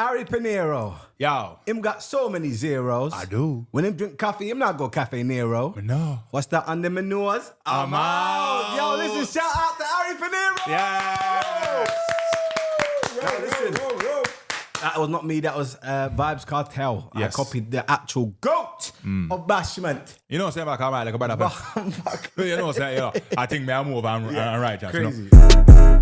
Harry PINERO. Yo. Him got so many zeros. I do. When him drink coffee, him not go Cafe Nero. No. What's that on the menus? I'm out. Yo, listen, shout out to Harry PINERO. Yeah. Yo, listen. That was not me, that was Vibes Cartel. Yes. I copied the actual GOAT of Bashment. You know what I'm saying? Like, I'm right, like a brother. You know what I'm saying? You know, I think me, I'm more than right, Jack. Crazy. You know?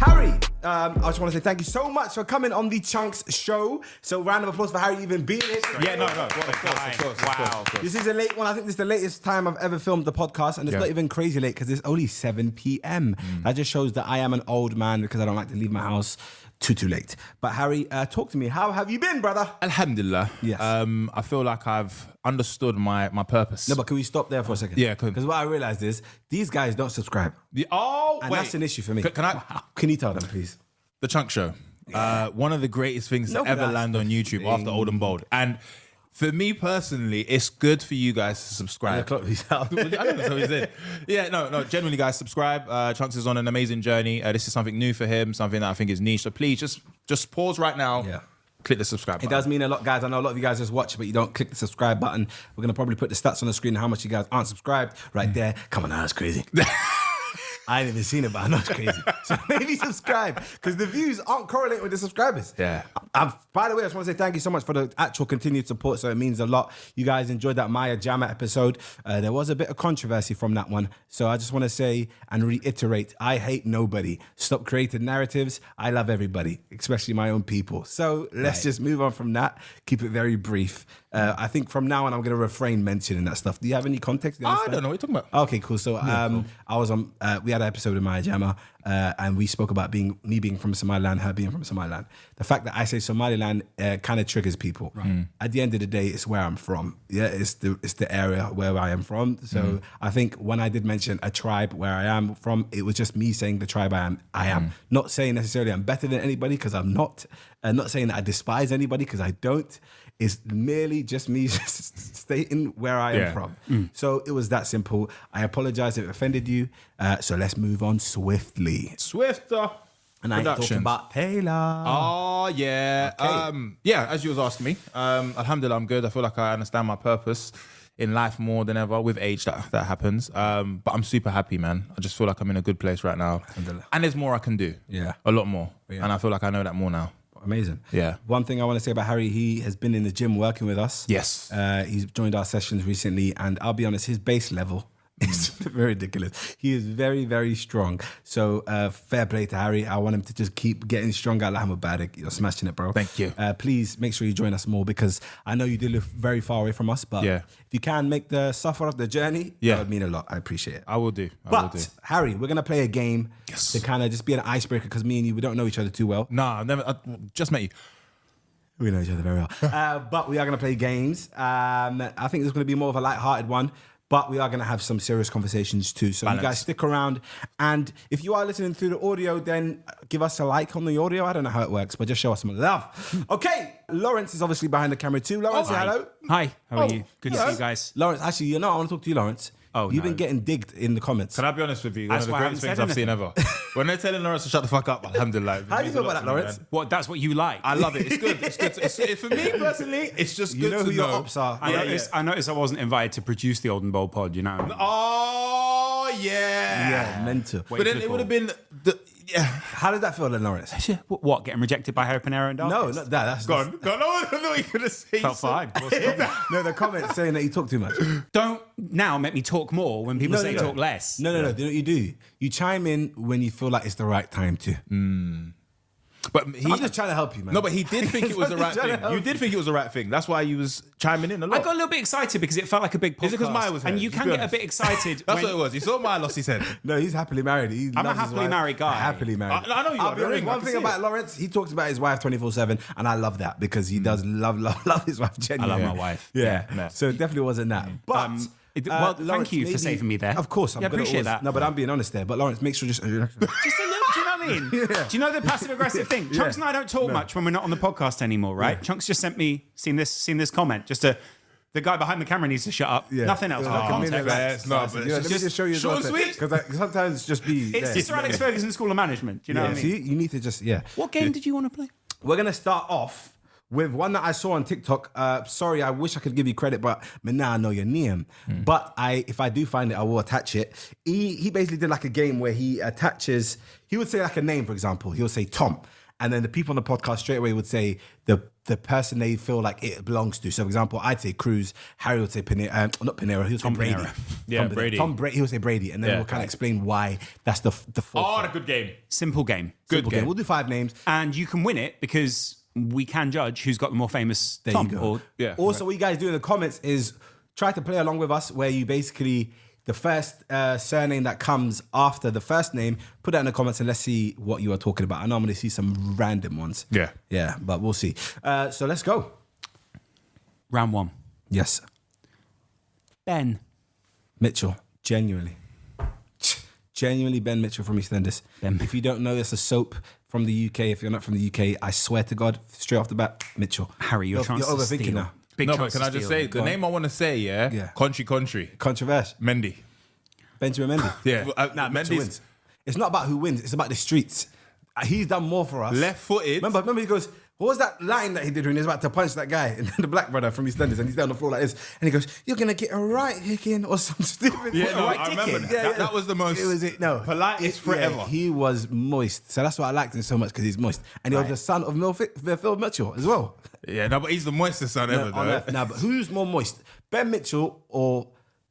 Harry, I just want to say thank you so much for coming on the Chunkz show. So round of applause for Harry even being here. Yeah, no. Of course. Wow. This is a late one. I think this is the latest time I've ever filmed the podcast, and it's not even crazy late because it's only 7 p.m. That just shows that I am an old man because I don't like to leave my house too late. But Harry, talk to me. How have you been, brother? Alhamdulillah. Yes. I feel like I've understood my purpose. No, but can we stop there for a second? Yeah, because what I realized is these guys don't subscribe. And wait. that's an issue for me. Can I? Can you tell them, please? The Chunkz Show. One of the greatest things to ever land on YouTube after Old and Bold. And for me personally, it's good for you guys to subscribe. I don't know what he said. Yeah, no, genuinely, guys, subscribe. Chunkz is on an amazing journey. This is something new for him, something that I think is niche. So please just pause right now. Yeah. Click the subscribe button. It does mean a lot, guys. I know a lot of you guys just watch, but you don't click the subscribe button. We're going to probably put the stats on the screen, how much you guys aren't subscribed right there. Come on now, that's crazy. I ain't even seen it, but I know it's crazy. So maybe subscribe, because the views aren't correlating with the subscribers. Yeah. By the way, I just want to say thank you so much for the actual continued support. So it means a lot. You guys enjoyed that Maya Jama episode. There was a bit of controversy from that one. So I just want to say and reiterate, I hate nobody. Stop creating narratives. I love everybody, especially my own people. So let's just move on from that. Keep it very brief. I think from now on, I'm going to refrain mentioning that stuff. Do you have any context? I don't know what you're talking about. Okay, cool. So I was on, we had an episode of Maya Jama, and we spoke about me being from Somaliland, her being from Somaliland. The fact that I say Somaliland kind of triggers people. Right. At the end of the day, it's where I'm from. Yeah, it's the area where I am from. So I think when I did mention a tribe where I am from, it was just me saying the tribe I am. Not saying necessarily I'm better than anybody, because I'm not. Not saying that I despise anybody, because I don't. It's merely just me stating where I am from. So it was that simple. I apologize if it offended you. So let's move on swiftly. Swifter. And I talked about Taylor. Oh, yeah. Okay. Yeah, as you was asking me, alhamdulillah, I'm good. I feel like I understand my purpose in life more than ever. With age, that happens. But I'm super happy, man. I just feel like I'm in a good place right now. And there's more I can do. Yeah. A lot more. Yeah. And I feel like I know that more now. Amazing. Yeah. One thing I want to say about Harry, he has been in the gym working with us. Yes. He's joined our sessions recently, and I'll be honest, his base level is very ridiculous. He is very, very strong. So fair play to Harry. I want him to just keep getting stronger. Alhamdulillah, you're smashing it, bro. Thank you. Please make sure you join us more, because I know you do live very far away from us, but if you can make the suffer of the journey, that would mean a lot. I appreciate it. I will do. But Harry, we're going to play a game to kind of just be an icebreaker, because me and you, we don't know each other too well. Nah, I've never. I just met you. We know each other very well. But we are going to play games. I think there's going to be more of a light-hearted one, but we are going to have some serious conversations too. So you guys stick around. And if you are listening through the audio, then give us a like on the audio. I don't know how it works, but just show us some love. Okay, Laurence is obviously behind the camera too. Laurence, say hello. Hi, how are you? Good to see you guys. Laurence, actually, you know, I want to talk to you, Laurence. You've been getting digged in the comments. Can I be honest with you? One of the greatest things I've seen ever. When they're telling Lawrence to shut the fuck up, alhamdulillah. How do you feel about that, Lawrence? What? That's what you like? I love it. It's good. It's good. For me personally, it's just good to know. You know who your ops are. I noticed I wasn't invited to produce the Old and Bold pod, you know? Oh, yeah. Yeah, mental. But then it would have been... How did that feel then, Lawrence? What, getting rejected by Harry PINERO and Darkness? No, not that. That's Go on. No, I don't know what you're going to say. Felt fine. No, the comments saying that you talk too much. Don't now make me talk more when people say talk less. No. Do you know what you do? You chime in when you feel like it's the right time to. But I'm just trying to help you, man. No, but he did think it was the right thing. You did think it was the right thing. That's why he was chiming in a lot. I got a little bit excited because it felt like a big podcast. Is it because Maya was here? And you can get a bit excited. That's what it was. He saw Maya lost his head. No, he's happily married. I'm a happily married guy. Happily married. I know you are. Be honest, one thing about Laurence, he talks about his wife 24/7, and I love that because he does love his wife genuinely. I love my wife. Yeah. So it definitely wasn't that. But well, thank you for saving me there. Of course, I appreciate that. No, but I'm being honest there. But Laurence, make sure just a little. Do you know what I mean? Do you know the passive aggressive thing? Chunkz and I don't talk much when we're not on the podcast anymore, right? Chunkz just sent me seen this comment just to The guy behind the camera needs to shut up. Yeah. Nothing else. It was No like a context. minute back. It's not, but it's Let me just show you short and sweet. because sometimes it's just be. It's the Sir Alex Ferguson School of Management. Do you know what I mean? See, you need to just What game did you want to play? We're gonna start off with one that I saw on TikTok. Sorry, I wish I could give you credit, but now I know your name. But if I do find it, I will attach it. He basically did like a game where he attaches. He would say like a name, for example. He would say Tom, and then the people on the podcast straight away would say the person they feel like it belongs to. So, for example, I'd say Cruz. Harry would say Pinero, not Pinero. He would say Brady. Pinero. Yeah, Brady. Tom Brady. He would say Brady, and then we'll kind of explain why that's the fourth. Oh, the good game. Simple game. Good game. We'll do 5 names. And you can win it because we can judge who's got the more famous Tom. you go. Yeah. Also, what you guys do in the comments is try to play along with us, where you basically the first surname that comes after the first name, put that in the comments and let's see what you are talking about. I normally see some random ones. Yeah, but we'll see. So let's go. Round 1. Yes, Ben. Mitchell. Genuinely Ben Mitchell from EastEnders. Ben. If you don't know, it's a soap from the UK. If you're not from the UK, I swear to God, straight off the bat, Mitchell. Harry, you're overthinking steal. now. Big No, but chance can to I just steal. say the name I want to say? Yeah. Country. Controversial. Mendy. Benjamin Mendy. Yeah. Mitchell Mendy's wins. It's not about who wins. It's about the streets. He's done more for us. left-footed. Remember he goes, what was that line that he did when he was about to punch that guy? And the black brother from EastEnders, and he's down on the floor like this. And he goes, you're going to get a right hicking or something stupid. Yeah, no, Right I remember ticking. that. That was the most politest forever. Yeah, he was moist. So that's why I liked him so much, because he's moist. And he was the son of Phil Mitchell as well. Yeah, no, but he's the moistest son ever, On though. earth. Now, but who's more moist? Ben Mitchell or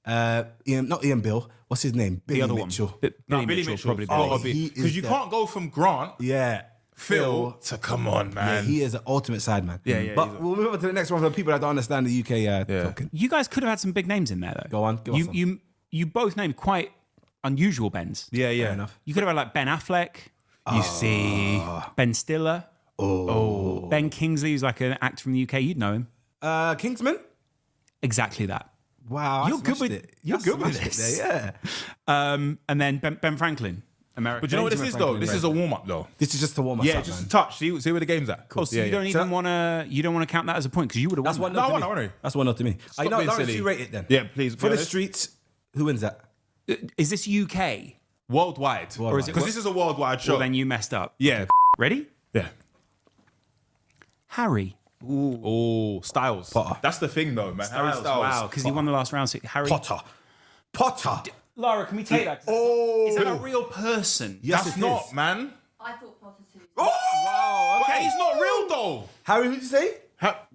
Ian, not Ian Bill. What's his name? Billy other Mitchell. one. No, Billy Mitchell probably. he is Because you the- can't go from Grant, Yeah. Phil to come on, Yeah, man. he is an ultimate side man. Yeah, But he's we'll move on to the next one for the people that don't understand the UK talking. You guys could have had some big names in there, though. Go on, give us some. You both named quite unusual Bens. Yeah. Fair enough. You could have had like Ben Affleck. You see Ben Stiller. Oh. Ben Kingsley, who's like an actor from the UK. You'd know him. Kingsman? Exactly that. Wow, You're good with- you're good with smashed it this. there, yeah. And then Ben Franklin, American. But you know what this is, though? This is a warm-up, though. This is just to warm us Yeah, up, just man. a touch. See where the game's at. Oh, so yeah, you don't yeah. even want to. You don't want to count that as a point because you would have won. That's one that. note to No, me. I want to. That's one note to me. Stop know, being Laurence, silly. you rate it then. Yeah, please. For the Honest. streets, who wins that? Is this UK? Worldwide. Or is it? Because this is a worldwide show. Well, then you messed up. Yeah. Ready? Yeah. Harry. Oh, Styles. Potter. That's the thing, though, man. Harry Styles. Wow, because he won the last round. So Harry. Potter. Laura, can we take that? Oh. Is that a real person? Yes, That's it not, is. man. I thought Potter too. Oh, But he's not real, though. Harry, who did you say?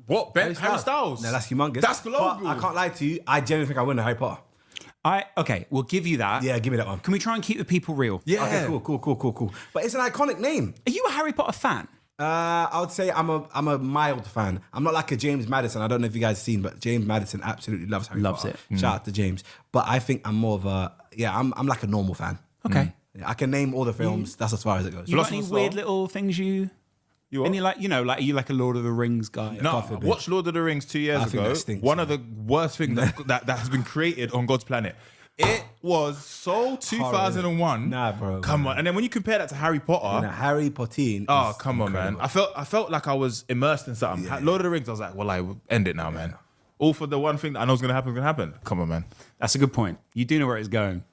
What? Ben? Harry Styles. No, that's humongous. That's global. But I can't lie to you. I genuinely think I win the Harry Potter. Okay, we'll give you that. Yeah, give me that one. Can we try and keep the people real? Yeah. Okay, cool. But it's an iconic name. Are you a Harry Potter fan? I would say I'm a mild fan. I'm not like a James Madison. I don't know if you guys have seen, but James Madison absolutely loves Harry Loves Potter. it. Shout out to James. But I think I'm more of a I'm like a normal fan. Okay. I can name all the films. That's as far as it goes. You got any Philosopher's weird Stone. little things you? You what? Any like are you like a Lord of the Rings guy? No, God forbid. watch Lord of the Rings 2 years I think ago. that stinks, One of the worst things that has been created on God's planet. It was so 2001. Nah, bro. Come on. And then when you compare that to Harry Potter, Harry Potter. oh, come on, man. I felt like I was immersed in something. Lord of the Rings, I was like, well, I will end it now, man. All for the one thing that I know is going to happen. Come on, man. That's a good point. You do know where it's going.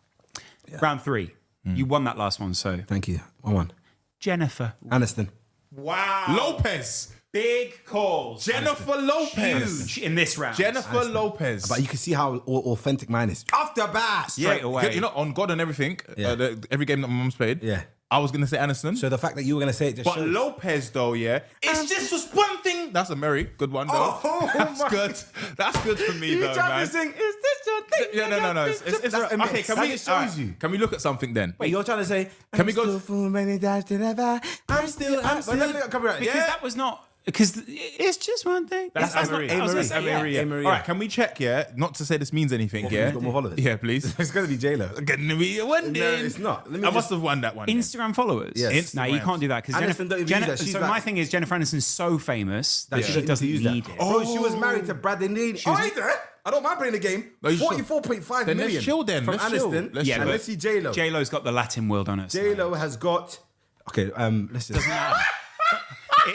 Round 3. You won that last one, so Thank you. 1-1. Jennifer. Aniston. Wow. Lopez. Big calls. Jennifer Lopez. In this round. Jennifer Lopez. But you can see how authentic mine is. Off the bat. Straight away. You know, on God and everything, Yeah. every game that my mum's played, Yeah. I was going to say Aniston. So the fact that you were going to say it just But shows. Lopez, though, yeah, it's just one thing. That's a Mary, good one, though. Oh, that's my- good. That's good for me, You though, tried man. to sing, is this your thing? Yeah, no. It's That's okay. a mix. Can That we? just all shows you. Can we look at something then? Wait, you're trying to say, Can we go- still full many times to never. I'm still. But let me come around. Because Yeah. that was not. Because it's just one thing. That's not- I was gonna say, yeah. All right, can we check? Yeah, not to say this means anything. Yeah, who's got more followers? Yeah, please. It's going to be J-Lo. Gonna be one day. it's not. Let me I must just- have won that one. Instagram followers. Yes. No, you can't do that because Aniston don't even use that. She's so like- my thing is Jennifer Aniston's so famous that She she doesn't use need that. it. Bro, she was married to Bradley Neal. I don't mind playing the game. No, you should. 44.5 Then million. let's chill then. From Let's chill. Aniston. Let's And chill. let's see J-Lo. J-Lo's got the Latin world on it. J-Lo has got... Okay, let's just...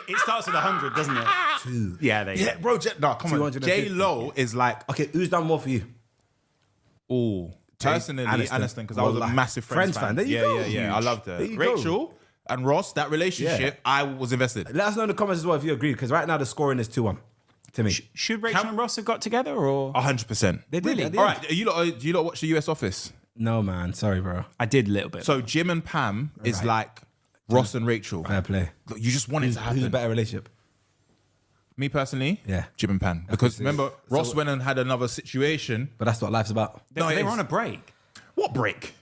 It starts with 100, doesn't it? 2. Yeah, there you Yeah, go. bro. No, come on. 250. J Lo is like, Okay, who's done more for you? oh, personally, Aniston, because I was a Wallah. massive Friends fan. There you yeah, go. yeah, yeah. I loved her. There you go. Rachel and Ross, that relationship, I was invested. Let us know in the comments as well if you agree, because right now the scoring is 2-1 to me. Should Rachel and Ross have got together or? 100%. They did. Really? at the All end. right, do you lot watch the US Office? No, man. Sorry, bro. I did a little bit. So Jim and Pam is like Ross and Rachel. Fair play. You just want it to happen. Who's a better relationship? Me personally, Yeah. Jim and Pam. Because remember, Ross went and had another situation. But that's what life's about. they, No, they it were is. on a break. What break?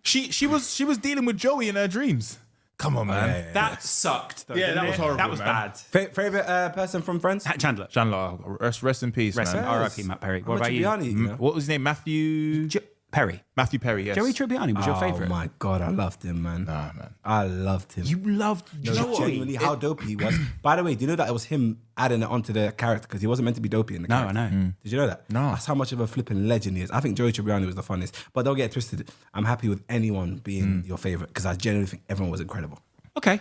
She was dealing with Joey in her dreams. Come on, man. That sucked. Though, Yeah, didn't that it? was horrible, That was man. bad. Favorite person from Friends? Chandler. Chandler, rest in peace, Rest in man. R.I.P. Matt Perry. What I'm a about you? Tribbiani, you know? What was his name? Matthew Perry. Perry. Yes. Joey Tribbiani was your favourite. Oh my God, I loved him, man. Nah, man. I loved him. You loved Joey. Genuinely how dopey he was. By the way, do you know that it was him adding it onto the character because he wasn't meant to be dopey in the No, character? I know. Did you know that? No. That's how much of a flipping legend he is. I think Joey Tribbiani was the funnest. But don't get it twisted. I'm happy with anyone being your favorite because I genuinely think everyone was incredible. Okay.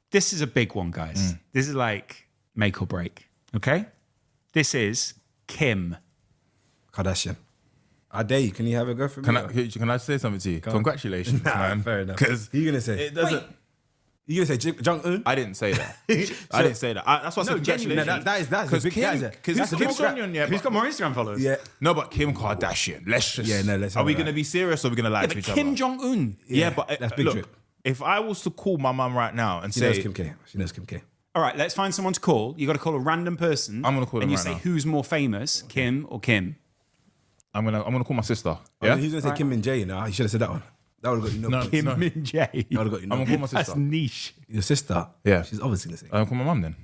This is a big one, guys. This is like make or break. Okay? This is Kim. Kardashian. I dare you. Can you have a go for me? Can I say something to you? Congratulations, man. Fair enough. Because Who you gonna say? it doesn't. You gonna say Jong-un? I didn't say that. I didn't say that. That's what I said. genuinely. Congratulations. That's a Because big Kim, that's because a Kim big scrap. Kardashian, yeah. Who's got more Instagram followers? Yeah. No, but Kim Kardashian. Let's just. Yeah, no, let's Are we have going to that. be serious or are we going to lie to But each Kim other? Jong-un. Yeah, but that's big look, drip. if I was to call my mum right now and She say, knows Kim K. She knows Kim K. All right, let's find someone to call. You got to call a random person. I'm gonna call and them you right say now. who's more famous, Kim or Kim. I'm gonna call my sister. Yeah. Yeah, He's gonna say Kim Min Jae. You know, you should have said that one. That would have got you no. No. Kim Min Jae. That would have got you I'm no. gonna call my That's sister. niche. Your sister. Yeah. She's obviously gonna say. I'm gonna call my mum then.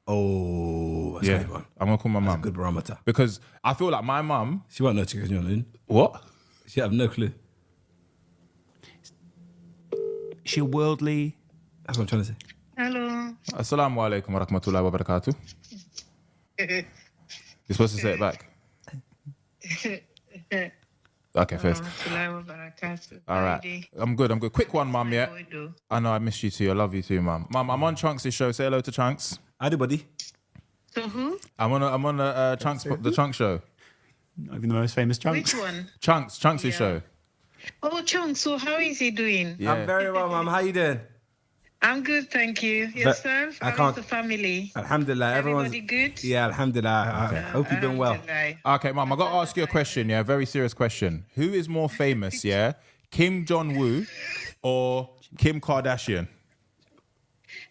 Oh, that's a Yeah, good one. I'm gonna call my mum Good barometer. because I feel like my mum. She won't know Chicken Jong-un. What? She have no clue. She worldly. That's what I'm trying to say. Hello. Assalamu alaikum wa rahmatullahi wa barakatuh. You're supposed to say it back. Okay, first. All right. I'm good. Quick one, mum. Yeah. I know I missed you too. I love you too, mum. Mum, I'm on Chunkz' show. Say hello to Chunkz. I do, buddy. So who? I'm on the Chunkz show. Not even the most famous chunk. Which one? Chunkz' Yeah. show. Oh, Chung. So how is he doing? Yeah. I'm very well, mum. How you doing? I'm good, thank you. Yourself? I How can't- is the family? Alhamdulillah. Everyone's. Everybody good? Yeah, alhamdulillah. I hope you've been well. Alhamdulillah. Okay, mum, I got to ask you a question, yeah? Very serious question. Who is more famous, yeah? Kim Jong-woo or Kim Kardashian?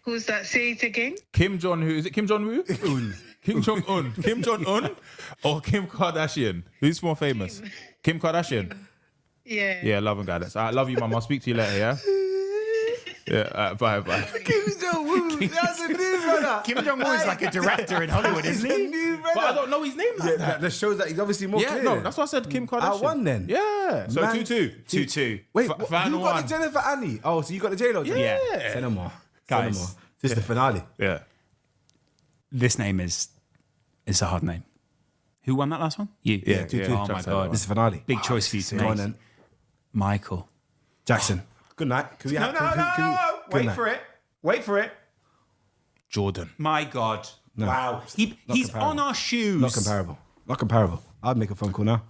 Who's that? Say it again. Kim Jong-woo, is it Kim Jong-woo? Kim Jong-un. Kim Jong-un or Kim Kardashian? Who's more famous? Kim Kardashian? Yeah. Yeah, love and guidance. I love you, mum. I'll speak to you later, yeah? Yeah, bye. Kim Jong-un. That's a new brother. Kim Jong-un is like a director in Hollywood, isn't he? New brother. But I don't know his name like that. That shows that he's obviously more Yeah, clear. no, that's why I said Kim Kardashian. I won then. Yeah. So Man. 2-2. 2-2. Wait, F- what, final you got one. the Jennifer Annie? Oh, so you got the J-Lo? Yeah. Say no more. Guys. Say no more. This is the finale. Yeah. This name is a hard name. Who won that last one? You. Yeah, 2-2. Oh my Chunkz had god. This is the finale. Big choice for you to Go on make. then. Michael. Jackson. Good night. Can we have, can we- good night. it. Wait for it. Jordan. My God. No. Wow. Not He's comparable. on our shoes. Not comparable. Not comparable. I'd make a phone call now.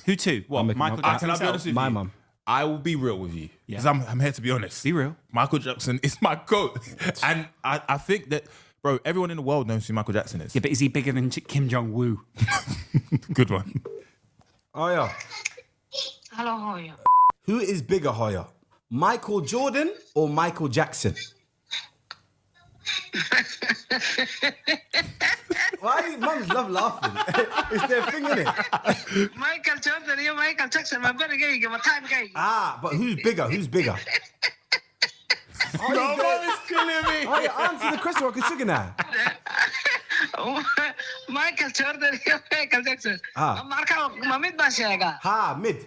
Who to? What? making Michael my- Jackson Can I be himself? honest with My you? mum. I will be real with you because I'm here to be honest. Be real. Michael Jackson is my goat, and I think that, bro, everyone in the world knows who Michael Jackson is. Yeah, but is he bigger than Kim Jong-woo? Good one. Oh, yeah. Hello, how are you? Who is bigger, Hoya? Michael Jordan or Michael Jackson? Why? Mums love laughing. It's their thing, isn't it? Michael Jordan, you Michael Jackson. My brother gay, give a time guy. Ah, but who's bigger? Who's bigger? Oh, No, mom is killing me. Oh, yeah, answer the question. What can sugar now? Michael Jordan, you Michael Jackson. Ah. Marka, mamid ba siya? Ha, mid.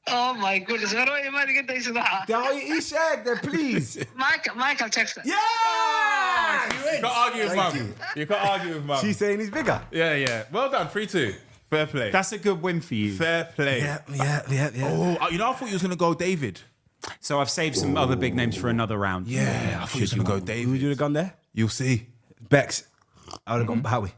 Oh my goodness. Pero yung mga kita isa na. Now you each egg there, please. Michael Jackson. Yeah! You can't argue with mum. You can't argue with mum. She's saying he's bigger. Yeah. Well done. 3-2. Fair play. That's a good win for you. fair play. Yeah. Oh, you know, I thought you was gonna go David. So I've saved some other big names for another round. Yeah, I thought you was gonna go Who would David. you have gone there? You'll see. Bex, I would have gone Bowie.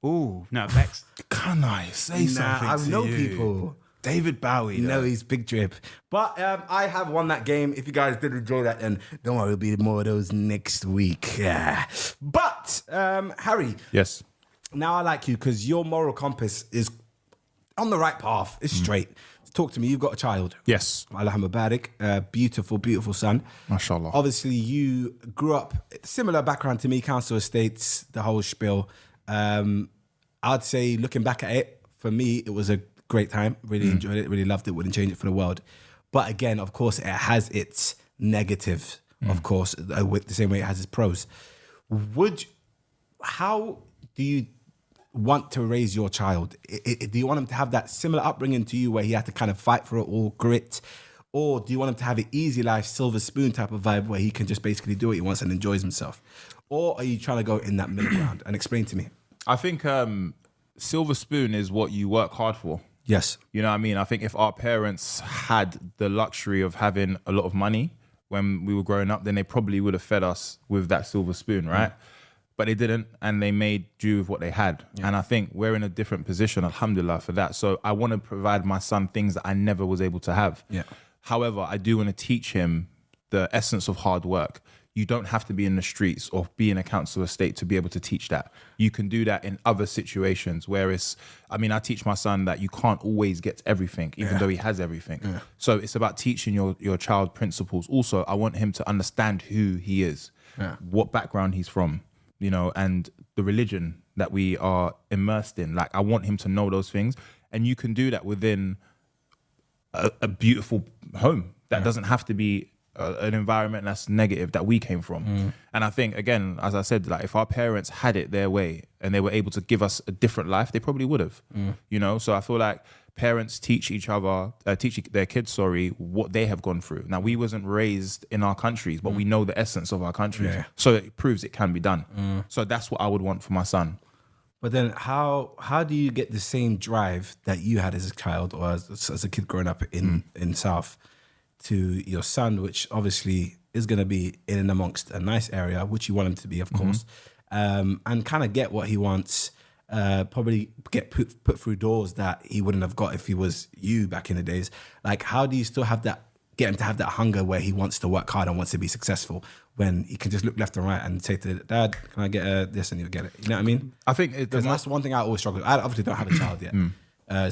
Ooh, no, Bex. Can I say something I to know you? people. David Bowie. No, he's big drip. But I have won that game. If you guys did enjoy that, then don't worry, there'll be more of those next week. Yeah. But, Harry. Yes. Now I like you because your moral compass is on the right path. It's straight. Talk to me. You've got a child. Yes. Allah Mubarak. Beautiful, beautiful son. MashaAllah. Obviously, you grew up, similar background to me, council estates, the whole spiel. I'd say looking back at it, for me, it was a great time. Really enjoyed it. Really loved it. Wouldn't change it for the world. But again, of course, it has its negatives, of course, with the same way it has its pros. How do you want to raise your child? Do you want him to have that similar upbringing to you where he had to kind of fight for it all, grit? Or do you want him to have an easy life, silver spoon type of vibe where he can just basically do what he wants and enjoys himself? Or are you trying to go in that middle ground? And explain to me. I think silver spoon is what you work hard for. Yes. You know what I mean? I think if our parents had the luxury of having a lot of money when we were growing up, then they probably would have fed us with that silver spoon, right? But they didn't, and they made do with what they had. Yeah. And I think we're in a different position, alhamdulillah, for that. So I want to provide my son things that I never was able to have. Yeah. However, I do want to teach him the essence of hard work. You don't have to be in the streets or be in a council estate to be able to teach that. You can do that in other situations where I teach my son that you can't always get everything, even though he has everything. Yeah. So it's about teaching your child principles. Also, I want him to understand who he is, what background he's from, and the religion that we are immersed in. Like, I want him to know those things. And you can do that within a beautiful home. That doesn't have to be an environment that's negative that we came from. And I think, again, as I said, like if our parents had it their way and they were able to give us a different life, they probably would have, So I feel like parents teach their kids, what they have gone through. Now, we wasn't raised in our countries, but we know the essence of our countries. Yeah. So it proves it can be done. So that's what I would want for my son. But then how do you get the same drive that you had as a child or as a kid growing up in South to your son, which obviously is going to be in and amongst a nice area, which you want him to be, of course, and kind of get what he wants, probably get put through doors that he wouldn't have got if he was you back in the days. Like, how do you still have that, get him to have that hunger where he wants to work hard and wants to be successful when he can just look left and right and say to Dad, can I get this? And he'll get it. You know what I mean? I think that's one thing I always struggle with. I obviously don't have a child yet.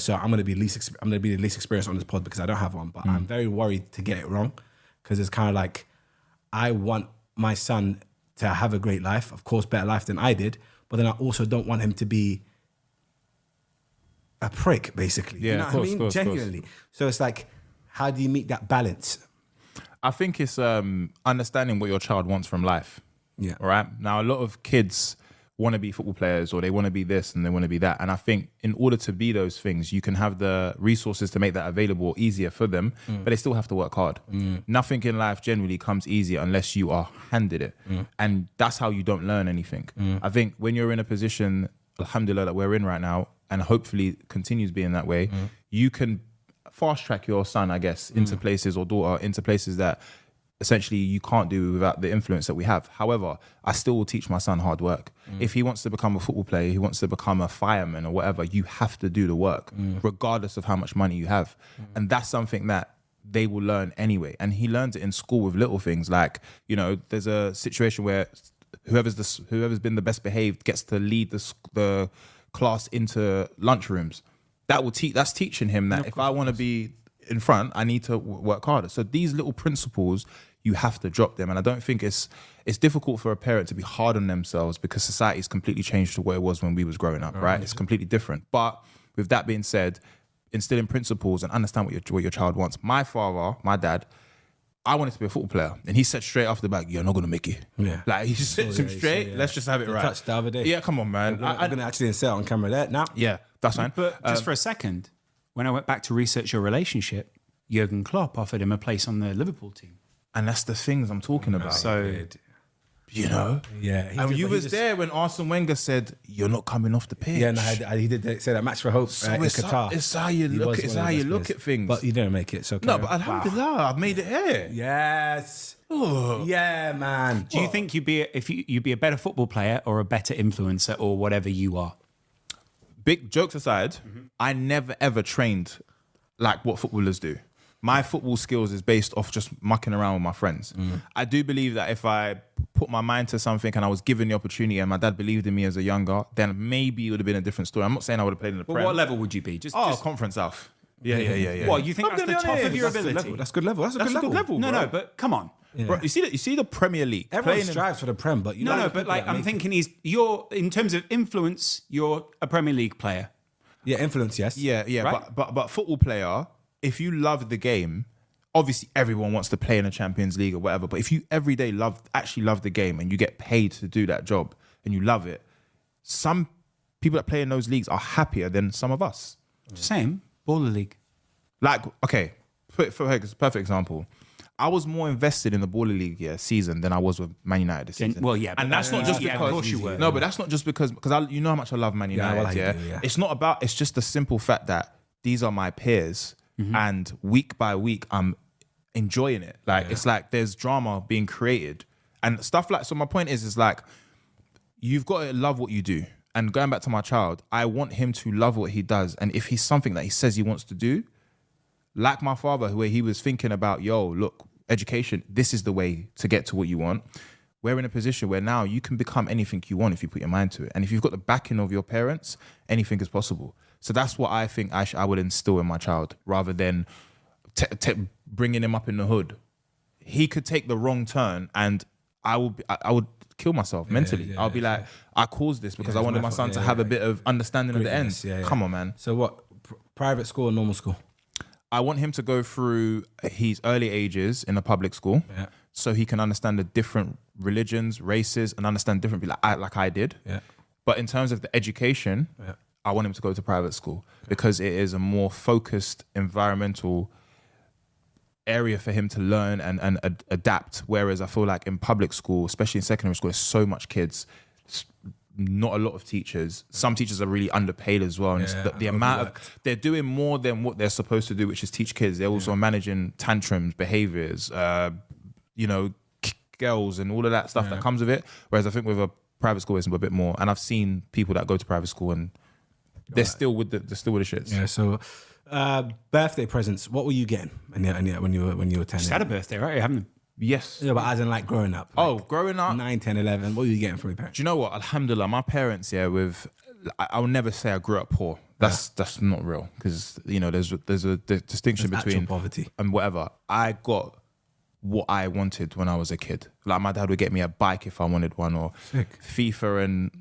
So I'm gonna be the least experienced on this pod because I don't have one. But I'm very worried to get it wrong because it's kind of like I want my son to have a great life, of course, better life than I did. But then I also don't want him to be a prick, basically. Yeah, you know what I mean? Genuinely. So it's like, how do you meet that balance? I think it's understanding what your child wants from life. Yeah. All right. Now, a lot of kids want to be football players or they want to be this and they want to be that. And I think in order to be those things, you can have the resources to make that available easier for them, but they still have to work hard. Nothing in life generally comes easier unless you are handed it. And that's how you don't learn anything. I think when you're in a position, alhamdulillah, that we're in right now, and hopefully continues being that way, you can fast track your son, I guess, into places or daughter, into places that essentially you can't do without the influence that we have. However, I still will teach my son hard work. If he wants to become a football player, he wants to become a fireman or whatever, you have to do the work, regardless of how much money you have. And that's something that they will learn anyway. And he learns it in school with little things like, there's a situation where whoever's been the best behaved gets to lead the class into lunchrooms. That's teaching him that if I want to be in front, I need to work harder. So these little principles, you have to drop them. And I don't think it's difficult for a parent to be hard on themselves because society's completely changed to what it was when we was growing up, right? It's completely different. But with that being said, instilling principles and understand what your child wants. My father, my dad, I wanted to be a football player. And he said straight off the back, you're not going to make it. Yeah. Like, he just sits him straight, let's just have it right. Touched the other day. Yeah, come on, man. I'm going to actually insert on camera there now. Yeah, that's fine. But just for a second, when I went back to research your relationship, Jurgen Klopp offered him a place on the Liverpool team. And that's the things I'm talking about. So, Yeah. And you was there when Arsene Wenger said, you're not coming off the pitch. Yeah, no, he did say that match for hope in Qatar. It's how you look at things. But you didn't make it, so no, but alhamdulillah, I've made it here. Yes. Yeah, man. Do you think you'd be a better football player or a better influencer or whatever you are? Big jokes aside, I never ever trained like what footballers do. My football skills is based off just mucking around with my friends. I do believe that if I put my mind to something and I was given the opportunity and my dad believed in me as a younger, then maybe it would have been a different story. I'm not saying I would have played in the But Prem. what level would you be? Just Conference South. Yeah. Well, you think I'm that's the gonna be top honest. of your That's good ability? level. That's good level. That's a That's good a good level. level, bro. No, but come on. Bro, you see the Premier League. Everyone playing in- strives for the Prem, but No, but like I'm thinking you're in terms of influence, you're a Premier League player. Yeah, influence, yes. Yeah, Right? but football player, if you love the game, obviously everyone wants to play in a Champions League or whatever, but if you every day actually love the game and you get paid to do that job and you love it, some people that play in those leagues are happier than some of us. Just saying, baller league. Like, okay, for a perfect example, I was more invested in the Baller League season than I was with Man United this season. Well, yeah, but and that's not just yeah, because. of course you were. No, but that's not just because you know how much I love Man United. well, I do, yeah. It's not about. It's just the simple fact that these are my peers, and week by week I'm enjoying it. Like it's like there's drama being created and stuff like. So my point is like you've got to love what you do. And going back to my child, I want him to love what he does, and if he's something that he says he wants to do, like my father, where he was thinking about, look, education, this is the way to get to what you want. We're in a position where now you can become anything you want if you put your mind to it. And if you've got the backing of your parents, anything is possible. So that's what I think I would instill in my child rather than bringing him up in the hood. He could take the wrong turn and I would kill myself mentally. I'll be like, I caused this because I wanted my son to have a bit of understanding of the end. Come on, man. So what, private school or normal school? I want him to go through his early ages in a public school so he can understand the different religions, races, and understand different people like I did. Yeah. But in terms of the education, I want him to go to private school because it is a more focused environmental area for him to learn and adapt. Whereas I feel like in public school, especially in secondary school, there's so much kids, not a lot of teachers. Some teachers are really underpaid as well. And it's the amount of, they're doing more than what they're supposed to do, which is teach kids. They're also managing tantrums, behaviors, girls and all of that stuff that comes with it. Whereas I think with a private school, it's a bit more. And I've seen people that go to private school and they're still with the shits. Yeah. So, birthday presents. What were you getting? And when you were 10. Just had a birthday, right? You haven't. Yes. Yeah, but as in like growing up. Growing up. 9, 10, 11. What were you getting from your parents? Do you know what? Alhamdulillah, my parents, I will never say I grew up poor. That's not real because there's a distinction There's between actual poverty and whatever. I got what I wanted when I was a kid. Like my dad would get me a bike if I wanted one, or FIFA and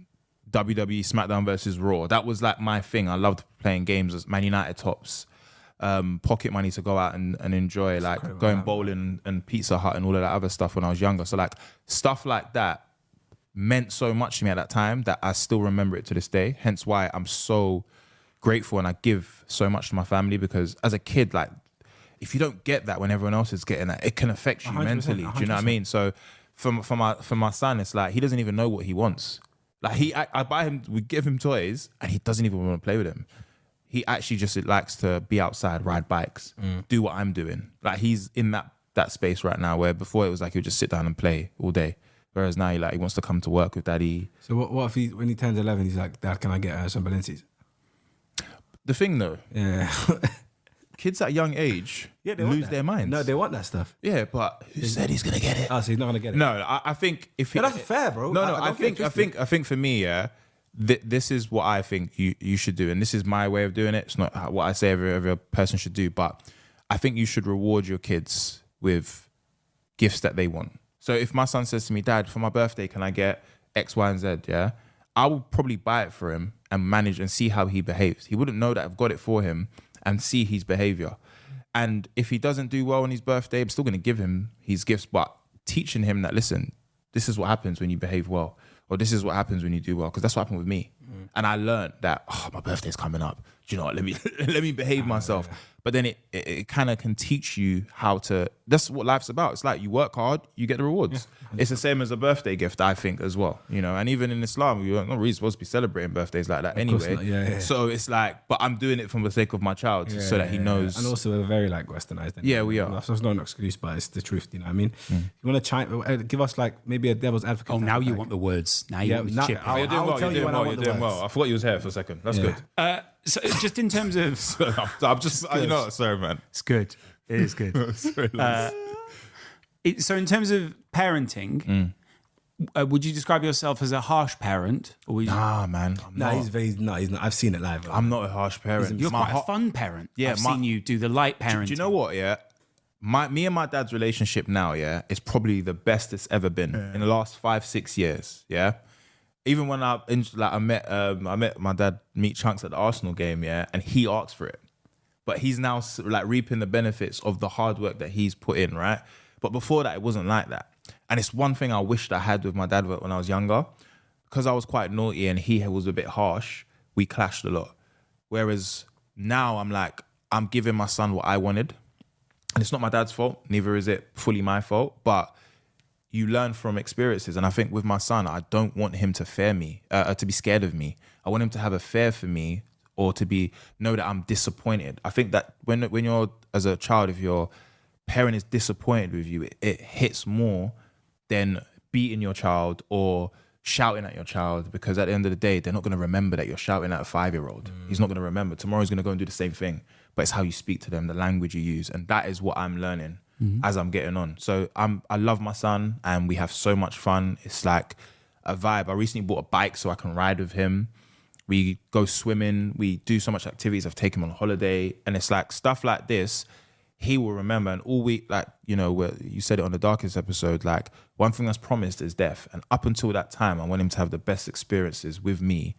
WWE SmackDown versus Raw. That was like my thing. I loved playing games as Man United tops. Pocket money to go out and enjoy, like going bowling and Pizza Hut and all of that other stuff when I was younger. So like stuff like that meant so much to me at that time that I still remember it to this day. Hence why I'm so grateful and I give so much to my family, because as a kid, like if you don't get that when everyone else is getting that, it can affect you mentally. 100%. Do you know what I mean? So for my son, it's like he doesn't even know what he wants. Like I buy him, we give him toys and he doesn't even want to play with them. He actually just likes to be outside, ride bikes, do what I'm doing. Like he's in that space right now where before it was like he would just sit down and play all day. Whereas now he wants to come to work with daddy. So what if when he turns 11, he's like, Dad, can I get some Balenciagas? The thing though, kids at a young age lose their minds. No, they want that stuff. Yeah, but who said he's gonna get it? Oh, so he's not gonna get it. No, I think if that's fair, bro. I think for me, this is what I think you should do, and this is my way of doing it. It's not what I say every person should do, but I think you should reward your kids with gifts that they want. So if my son says to me, Dad, for my birthday, can I get X, Y, and Z? Yeah, I will probably buy it for him and manage and see how he behaves. He wouldn't know that I've got it for him and see his behavior. And if he doesn't do well on his birthday, I'm still going to give him his gifts, but teaching him that, listen, this is what happens when you behave well, or this is what happens when you do well, because that's what happened with me. And I learned that, my birthday's coming up. Do you know what? Let me behave myself. But then it kind of can teach you how to. That's what life's about. It's like you work hard, you get the rewards. Yeah. It's the same as a birthday gift, I think, as well. You know, and even in Islam, you're not really supposed to be celebrating birthdays like that anyway. Yeah. So it's like, but I'm doing it for the sake of my child, so that he knows. And also, we're very like westernized. Yeah, we are. So it's not an excuse, but it's the truth. You know what I mean? You want to give us like maybe a devil's advocate? Oh, now you want the words. Now you want the chip. You're doing well. I forgot you was here for a second. That's good. So just in terms of, I'm just, you know, sorry, man. It's good. It is good. So in terms of parenting, would you describe yourself as a harsh parent? Or Nah, man. He's not. I've seen it live. I'm not a harsh parent. You're quite a fun parent. Yeah, I've seen you do the light parenting. Do you know what? Yeah, me and my dad's relationship now, yeah, is probably the best it's ever been in the last 5-6 years. Yeah. Even when I met my dad meet Chunkz at the Arsenal game, yeah, and he asked for it. But he's now like reaping the benefits of the hard work that he's put in, right? But before that, it wasn't like that. And it's one thing I wished I had with my dad when I was younger. Because I was quite naughty and he was a bit harsh, we clashed a lot. Whereas now I'm giving my son what I wanted. And it's not my dad's fault, neither is it fully my fault, but you learn from experiences. And I think with my son, I don't want him to fear me, to be scared of me. I want him to have a fear for me or to know that I'm disappointed. I think that when you're, as a child, if your parent is disappointed with you, it hits more than beating your child or shouting at your child, because at the end of the day, they're not going to remember that you're shouting at a 5-year-old. He's not going to remember. Tomorrow he's going to go and do the same thing. But it's how you speak to them, the language you use. And that is what I'm learning as I'm getting on. So I love my son and we have so much fun. It's like a vibe. I recently bought a bike so I can ride with him. We go swimming. We do so much activities. I've taken him on holiday. And it's like stuff like this, he will remember. And all week, like, you know, you said it on the Darkest episode, like one thing that's promised is death. And up until that time, I want him to have the best experiences with me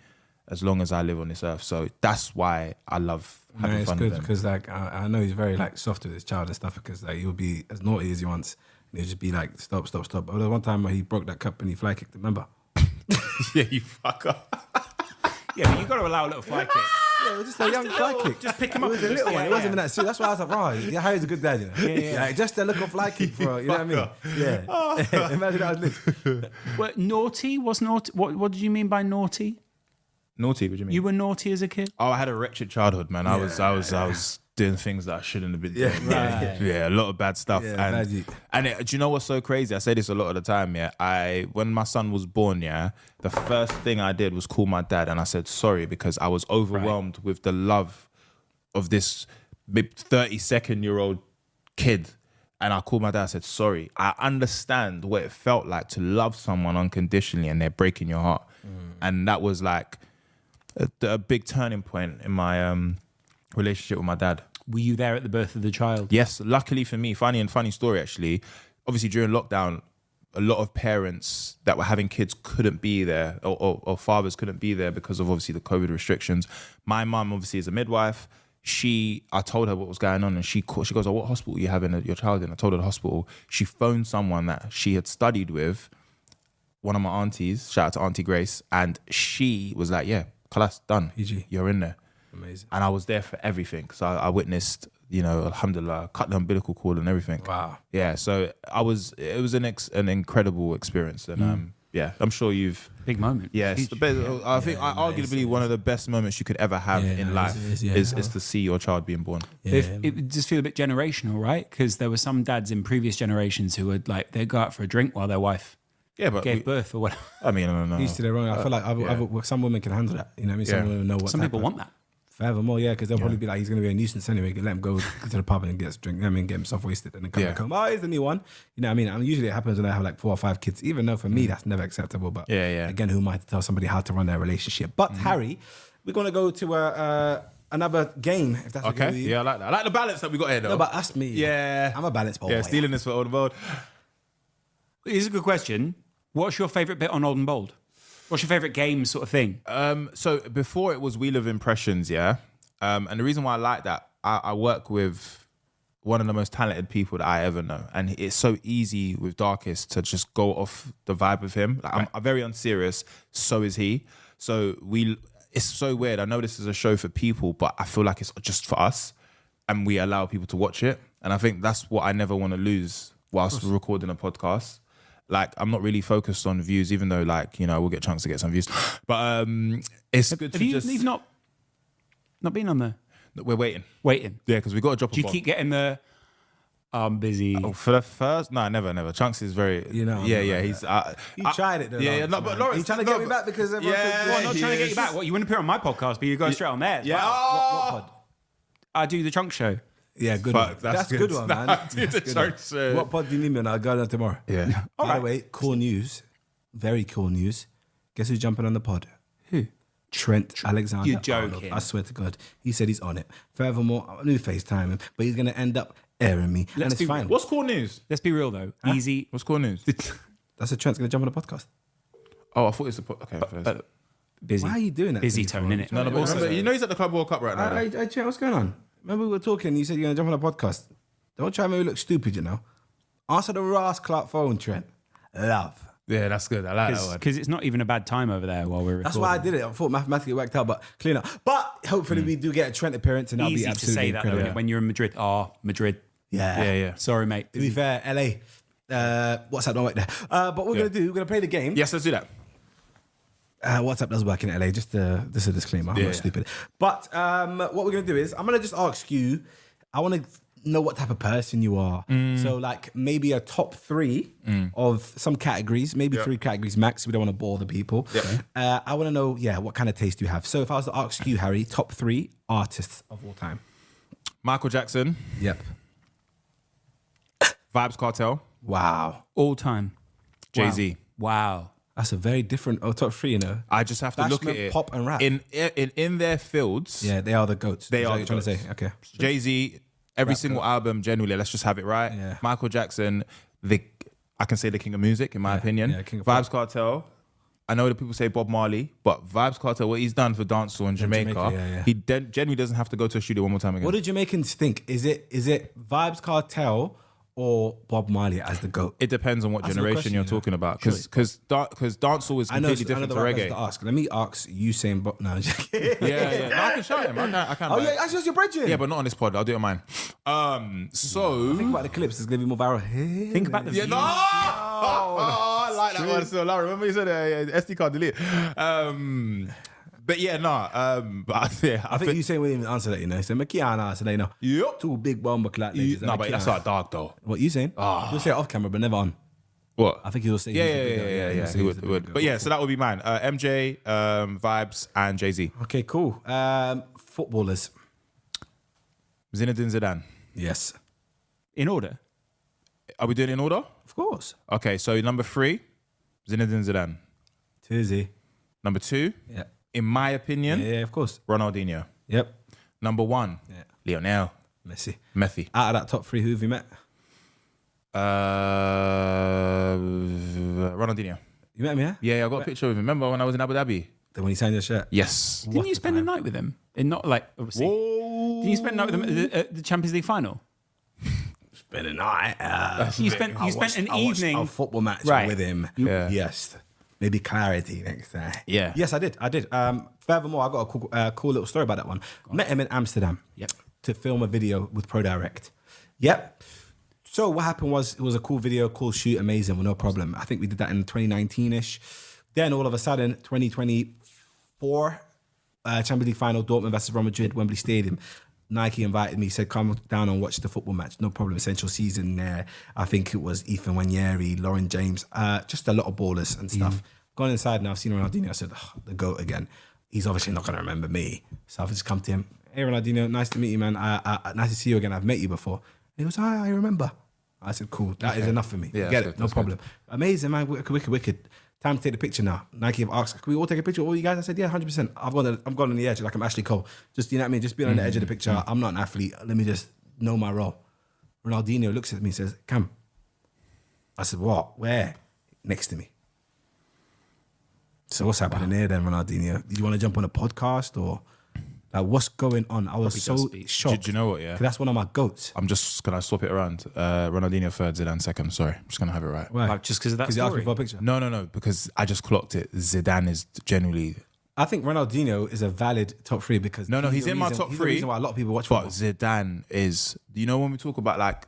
as long as I live on this earth. So that's why I love having fun with him. It's good because like I know he's very like soft with his child and stuff, because like he'll be as naughty as he wants and he'll just be like stop. But there was one time where he broke that cup and he fly kicked it, remember? Yeah, you fucker. Yeah, but you got to allow a little fly kick. Yeah, it was just a young fly kick. Just pick him up. It was a little one. It wasn't even that serious. That's why I was like, right, Harry's a good dad, you know? Yeah. Like, just a little fly kick for, you know what I mean? Yeah. Imagine that was lit. Well, naughty? Was naughty? What did you mean by naughty? Naughty? What do you mean? You were naughty as a kid? Oh, I had a wretched childhood, man. I was doing things that I shouldn't have been doing. Yeah, a lot of bad stuff. Yeah, do you know what's so crazy? I say this a lot of the time, yeah. When my son was born, yeah, the first thing I did was call my dad and I said sorry, because I was overwhelmed with the love of this 32-year-old kid. And I called my dad, I said, sorry. I understand what it felt like to love someone unconditionally and they're breaking your heart. And that was like a big turning point in my relationship with my dad. Were you there at the birth of the child? Yes, luckily for me. Funny story, actually. Obviously, during lockdown, a lot of parents that were having kids couldn't be there, or fathers couldn't be there because of obviously the COVID restrictions. My mum obviously is a midwife. I told her what was going on and she goes, oh, what hospital are you having your child in? I told her the hospital. She phoned someone that she had studied with, one of my aunties, shout out to Auntie Grace, and she was like, yeah, class done. PG. You're in there. Amazing. And I was there for everything. So I witnessed, you know, alhamdulillah, cut the umbilical cord and everything. Wow. Yeah, so it was an incredible experience. And yeah, I'm sure you've... Big moment. Yeah, it's the best. I think arguably one of the best moments you could ever have in life is to see your child being born. Yeah. It would just feel a bit generational, right? Because there were some dads in previous generations who would they'd go out for a drink while their wife gave birth or whatever. I mean, I don't know. Used to their own. I feel like some women can handle that. You know what I mean? Some women know what. Some people want that. Forevermore, yeah, because they'll probably be like, he's going to be a nuisance anyway. Let him go to the pub and get a drink. You know what I mean, get himself wasted and then come back home. Oh, he's the new one. You know what I mean? And usually it happens when I have like 4 or 5 kids, even though for me that's never acceptable. But again, who am I to tell somebody how to run their relationship? But Harry, we're going to go to another game, if that's okay with you. Yeah, I like that. I like the balance that we got here, though. No, but that's me. Yeah. I'm a balance boy. Yeah, stealing this for Old and Bold. Here's a good question. What's your favourite bit on Old and Bold? What's your favourite game sort of thing? So before it was Wheel of Impressions, yeah? And the reason why I like that, I work with one of the most talented people that I ever know. And it's so easy with Darkest to just go off the vibe of him. Like, I'm very unserious, so is he. So it's so weird. I know this is a show for people, but I feel like it's just for us. and we allow people to watch it. And I think that's what I never want to lose whilst we're recording a podcast. Like, I'm not really focused on views, even though, like, you know, we'll get Chunkz to get some views. But it's good to just... You've not been on there? We're waiting. Waiting? Yeah, because we got to drop a Do you bomb. keep getting the... I'm busy. Oh, for the first... No, never. Chunkz is very... You know, Yeah. He's... You tried it though. Yeah, no, but Laurence... Are you trying to get me back because everyone Well, I'm not trying to get you back. What, you wouldn't appear on my podcast, but you go straight on theirs. Yeah. What pod? I do the Chunkz show. Yeah, good Fuck, one. that's That's good one, man. Nah, dude, That's the good one. Chunkz show. What pod do you need me on? I'll go down tomorrow. Yeah. By the way, cool news. Very cool news. Guess who's jumping on the pod? Who? Trent Alexander. You're joking. Arnold. I swear to God. He said he's on it. Furthermore, I knew FaceTime him, but he's going to end up airing me. And it's fine. What's cool news? Let's be real, though. Easy. What's cool news? That's a Trent's going to jump on the podcast. Oh, I thought it's the... Okay, first. Busy. Why are you doing that? Busy to me, tone, bro? innit? No, but remember, you know he's at the Club World Cup right now. though. Trent, what's going on? Remember we were talking, you said you're going to jump on a podcast. Don't try to make me look stupid, you know. Answer the Ross Clark phone, Trent. Love. Yeah, that's good. I like that one. Because it's not even a bad time over there while we're recording. That's why I did it. I thought mathematically it worked out, but clear enough. But hopefully we do get a Trent appearance and that'll be Easy to absolutely say that, incredible. though, when you're in Madrid. Madrid. Yeah. Yeah. Sorry, mate. To be fair, LA. WhatsApp don't work there. But what we're going to do, we're going to play the game. Yes, let's do that. WhatsApp does work in LA, just a disclaimer. I'm not stupid. But what we're going to do is, I'm going to just ask you, I want to know what type of person you are. So like maybe a top 3 of some categories, maybe 3 categories max. We don't want to bore the people. I want to know, what kind of taste you have. So if I was to ask you, Harry, top 3 artists of all time. Michael Jackson, Yep. Vibes Cartel, Wow. All time. Jay-Z. Wow. That's a very different top 3, you know. I just have to look at Bashment, it. pop and rap. In their fields. Yeah, they are the GOATs. They Is that are what you're trying the to say. Okay. Jay-Z, every single album, generally, let's just have it right. Yeah. Michael Jackson, I can say the king of music, in my opinion. Yeah, king of Vibes Cartel. I know that people say Bob Marley, but Vibes Cartel, what he's done for dancehall in Jamaica, he genuinely doesn't have to go to a studio one more time again. What do Jamaicans think? Is it Vibes Cartel or Bob Marley as the GOAT? It depends on what That's a good generation question, you're you know. talking about. Because dancehall is completely different to right person reggae. to ask. Let me ask Usain Bolt. No, I'm joking. Yeah. No, I can shout him. I can. Oh but- yeah, that's just your brethren. Yeah, but not on this pod. I'll do it on mine. Think about the clips. It's gonna be more viral. Think about the Yeah, views. no! I like that one still. Laura, remember you said SD card delete. But yeah, no. But yeah, I think Usain wouldn't even answer that. You know, he said Makiana. So they know. Yep. 2 big bomber clap. No, but that's like dark though. What you saying? You'll say it off camera, but never on. What? I think he'll say. Yeah. He would. But yeah, so that would be mine. MJ, Vibes, and Jay-Z. Okay, cool. Footballers. Zinedine Zidane. Yes, In order. Are we doing it in order? of course. Okay, so number 3, Zinedine Zidane. Tizzy. Number 2, Yeah. in my opinion, Yeah, of course. Ronaldinho. Yep. Number 1, Yeah. Lionel Messi. Out of that top 3, who have you met? Ronaldinho. You met him, yeah? Yeah, I got a picture of him. Remember when I was in Abu Dhabi? Then when he signed your shirt. Yes. Didn't you spend the night with him? And not like, obviously. Whoa. Didn't you spend the night with him at the Champions League final? Been a night. You spent an evening. A football match Right. with him. Yeah. Yes. Maybe clarity next time. Yeah. Yes, I did. Furthermore, I got a cool little story about that one. Met him in Amsterdam. Yep. To film a video with ProDirect. Yep. So what happened was it was a cool video, cool shoot, amazing, well, no problem. I think we did that in 2019-ish. Then all of a sudden, 2024 Champions League final, Dortmund versus Real Madrid, Wembley Stadium. Nike invited me, said, come down and watch the football match. No problem. Essential season there. I think it was Ethan Wanyeri, Lauren James, just a lot of ballers and stuff. Gone inside now, I've seen Ronaldinho. I said, the GOAT again. He's obviously not going to remember me. So I've just come to him. Hey, Ronaldinho, nice to meet you, man. Nice to see you again. I've met you before. And he goes, I remember. I said, cool. That is enough for me. Yeah, Get that's it. good, No that's problem. Amazing, man. Wicked. Time to take the picture now. Nike have asked, can we all take a picture? All you guys? I said, yeah, 100%. I've gone on the edge like I'm Ashley Cole. Just, you know what I mean? Just being on the edge of the picture. I'm not an athlete. Let me just know my role. Ronaldinho looks at me and says, Cam. I said, what? Where? Next to me. So what's happening here then, Ronaldinho? Did you want to jump on a podcast or like what's going on? I was so shocked. Do you know what, yeah? 'Cause that's one of my goats. I'm just going to swap it around. Ronaldinho third, Zidane second. Sorry. I'm just going to have it right. Why? Like, just because of that Because you asked me story. for a picture. No, because I just clocked it. Zidane is genuinely I think Ronaldinho is a valid top 3 because he's in my top he's 3. The reason why a lot of people watch But football. Zidane is, when we talk about like,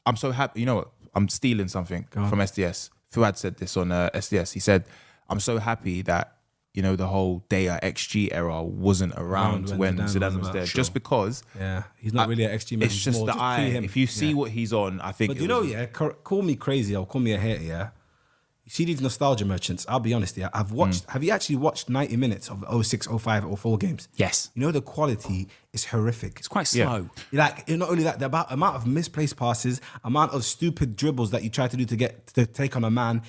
I'm so happy. You know what? I'm stealing something from SDS. Fuad said this on SDS. He said, I'm so happy that, the whole Data XG era wasn't around when Zidane was there. Sure. Just because... Yeah, he's not really an XG man. It's just the eye. If you see what he's on, I think... But call me crazy or call me a hater, yeah? You see these nostalgia merchants, I'll be honest, yeah? I've watched... Have you actually watched 90 minutes of 06, 05, 04 games? Yes. The quality is horrific. It's quite slow. Like, not only that, the amount of misplaced passes, amount of stupid dribbles that you try to do to take on a man...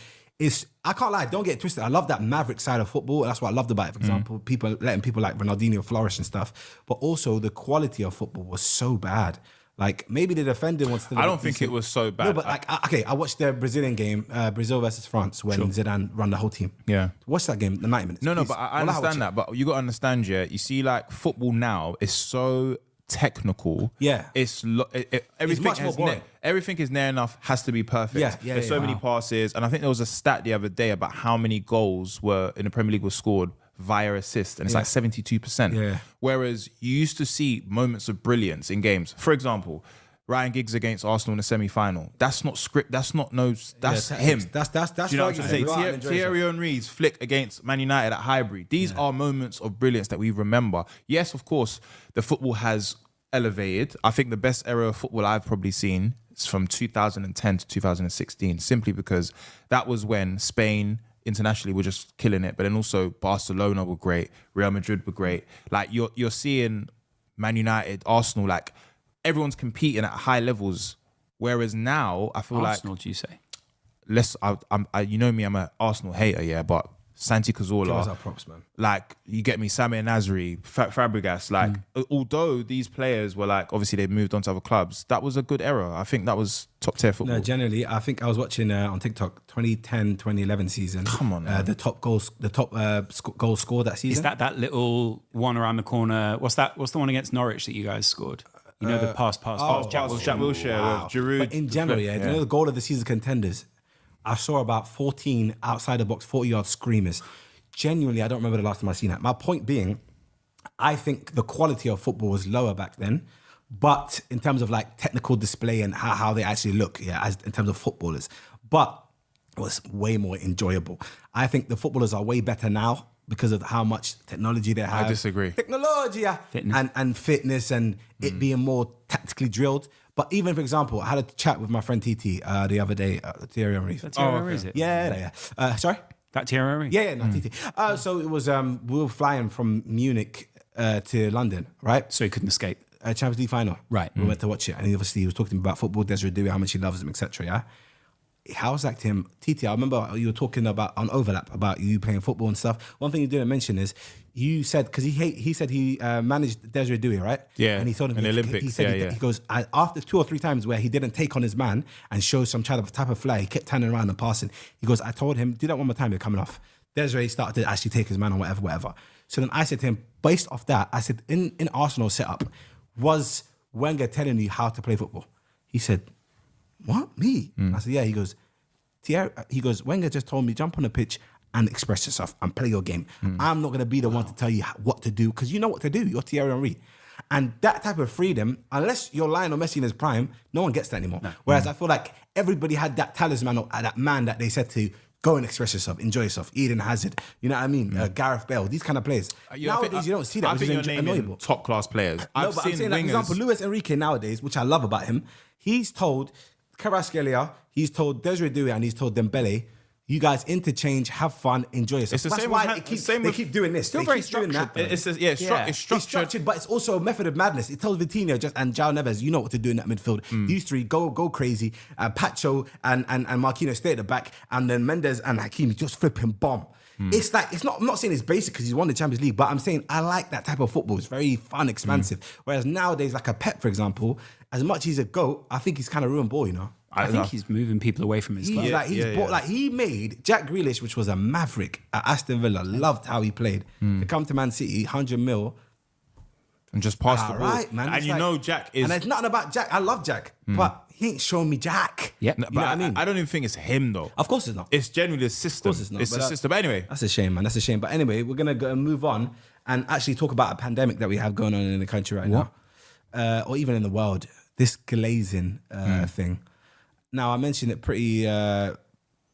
I can't lie, don't get it twisted. I love that maverick side of football. That's what I loved about it. For example, letting people like Ronaldinho flourish and stuff. But also the quality of football was so bad. Like maybe the defender wants to... I don't think it was so bad. No, but I watched the Brazilian game, Brazil versus France, when Zidane ran the whole team. Yeah. Watch that game, the 90 minutes. No, but I understand that. But you got to understand, you see like football now is so... technical. Yeah. Everything much more boring. Everything is near enough, has to be perfect. There's so many passes. And I think there was a stat the other day about how many goals were in the Premier League were scored via assist. And it's like 72%. Yeah. Whereas you used to see moments of brilliance in games. For example, Ryan Giggs against Arsenal in the semi-final. That's not script. That's not that's him. That's Do you know what I'm saying? Thierry Henry's flick against Man United at Highbury. These are moments of brilliance that we remember. Yes, of course, the football has elevated. I think the best era of football I've probably seen is from 2010 to 2016, simply because that was when Spain internationally were just killing it, but then also Barcelona were great, Real Madrid were great. Like you're seeing Man United, Arsenal, like everyone's competing at high levels. Whereas now, I feel Arsenal, do you say? You know me, I'm an Arsenal hater, but Santi Cazorla. Give us our props, man. Like, you get me, Samir Nasri, Fabregas. Like, although these players were like, obviously they moved on to other clubs, that was a good era. I think that was top tier football. No, generally, I think I was watching on TikTok 2010, 2011 season. Come on, man. The top goal scored that season. Is that little one around the corner? What's the one against Norwich that you guys scored? The pass. Jack Wilshere, Giroud. But in general, the goal of the season contenders, I saw about 14 outside the box, 40-yard screamers. Genuinely, I don't remember the last time I seen that. My point being, I think the quality of football was lower back then, but in terms of like technical display and how they actually look, as in terms of footballers, but it was way more enjoyable. I think the footballers are way better now because of how much technology they have. I disagree. Technology, and fitness and it being more tactically drilled. But even, for example, I had a chat with my friend TT the other day, Thierry Henry. That's Thierry Henry, is it? Yeah. Sorry? That Thierry Henry? Yeah, no, TT. So it was, we were flying from Munich to London, right? So he couldn't escape. Champions League final. Right. We went to watch it. And he was talking to me about football, Desiree Doué, how much he loves him, etc. Yeah. How was that to him? TT, I remember you were talking about on Overlap about you playing football and stuff. One thing you didn't mention is you said, because he said he managed Desiree Doué, right? Yeah. And he told him in the Olympics. He said he goes, after 2 or 3 times where he didn't take on his man and show some type of flair, he kept turning around and passing. He goes, I told him, do that one more time, you're coming off. Desiree started to actually take his man on whatever. So then I said to him, based off that, I said, in Arsenal setup, was Wenger telling you how to play football? He said, what? Me? I said, yeah. He goes, Wenger just told me, jump on the pitch and express yourself and play your game. I'm not going to be the one to tell you what to do because you know what to do. You're Thierry Henry. And that type of freedom, unless you're Lionel Messi in his prime, no one gets that anymore. No. Whereas I feel like everybody had that talisman or that man that they said to go and express yourself, enjoy yourself. Eden Hazard, you know what I mean? Gareth Bale, these kind of players. Nowadays, you don't see that. I think you're naming top class players. I'm saying, like, for example, Luis Enrique nowadays, which I love about him, he's told Kvaratskhelia, he's told Desiree Doué, and he's told Dembele, you guys interchange, have fun, enjoy yourself. It's the That's same why with they keep doing this. Still they very keep doing structured. that. It's structured, but it's also a method of madness. It tells Vitinho and João Neves, you know what to do in that midfield. These three go crazy. Pacho and Marquinhos stay at the back, and then Mendes and Hakimi just flipping bomb. It's like, I'm not saying it's basic because he's won the Champions League, but I'm saying I like that type of football. It's very fun, expansive. Whereas nowadays, like a Pep, for example, as much as he's a GOAT, I think he's kind of ruined ball, you know? I think he's moving people away from his club. He made Jack Grealish, which was a maverick at Aston Villa, loved how he played. To come to Man City, 100 mil. And just pass the ball. Right, man. And Jack is... And it's nothing about Jack. I love Jack. But he ain't showing me jack. Yeah. No, You know what I mean? I don't even think it's him though. Of course it's not. It's genuinely a system. Of course it's not. It's But a system. But anyway, That's a shame, man. That's a shame. But anyway, we're going to go and move on and actually talk about a pandemic that we have going on in the country right now. Or even in the world. This glazing thing. Now, I mentioned it pretty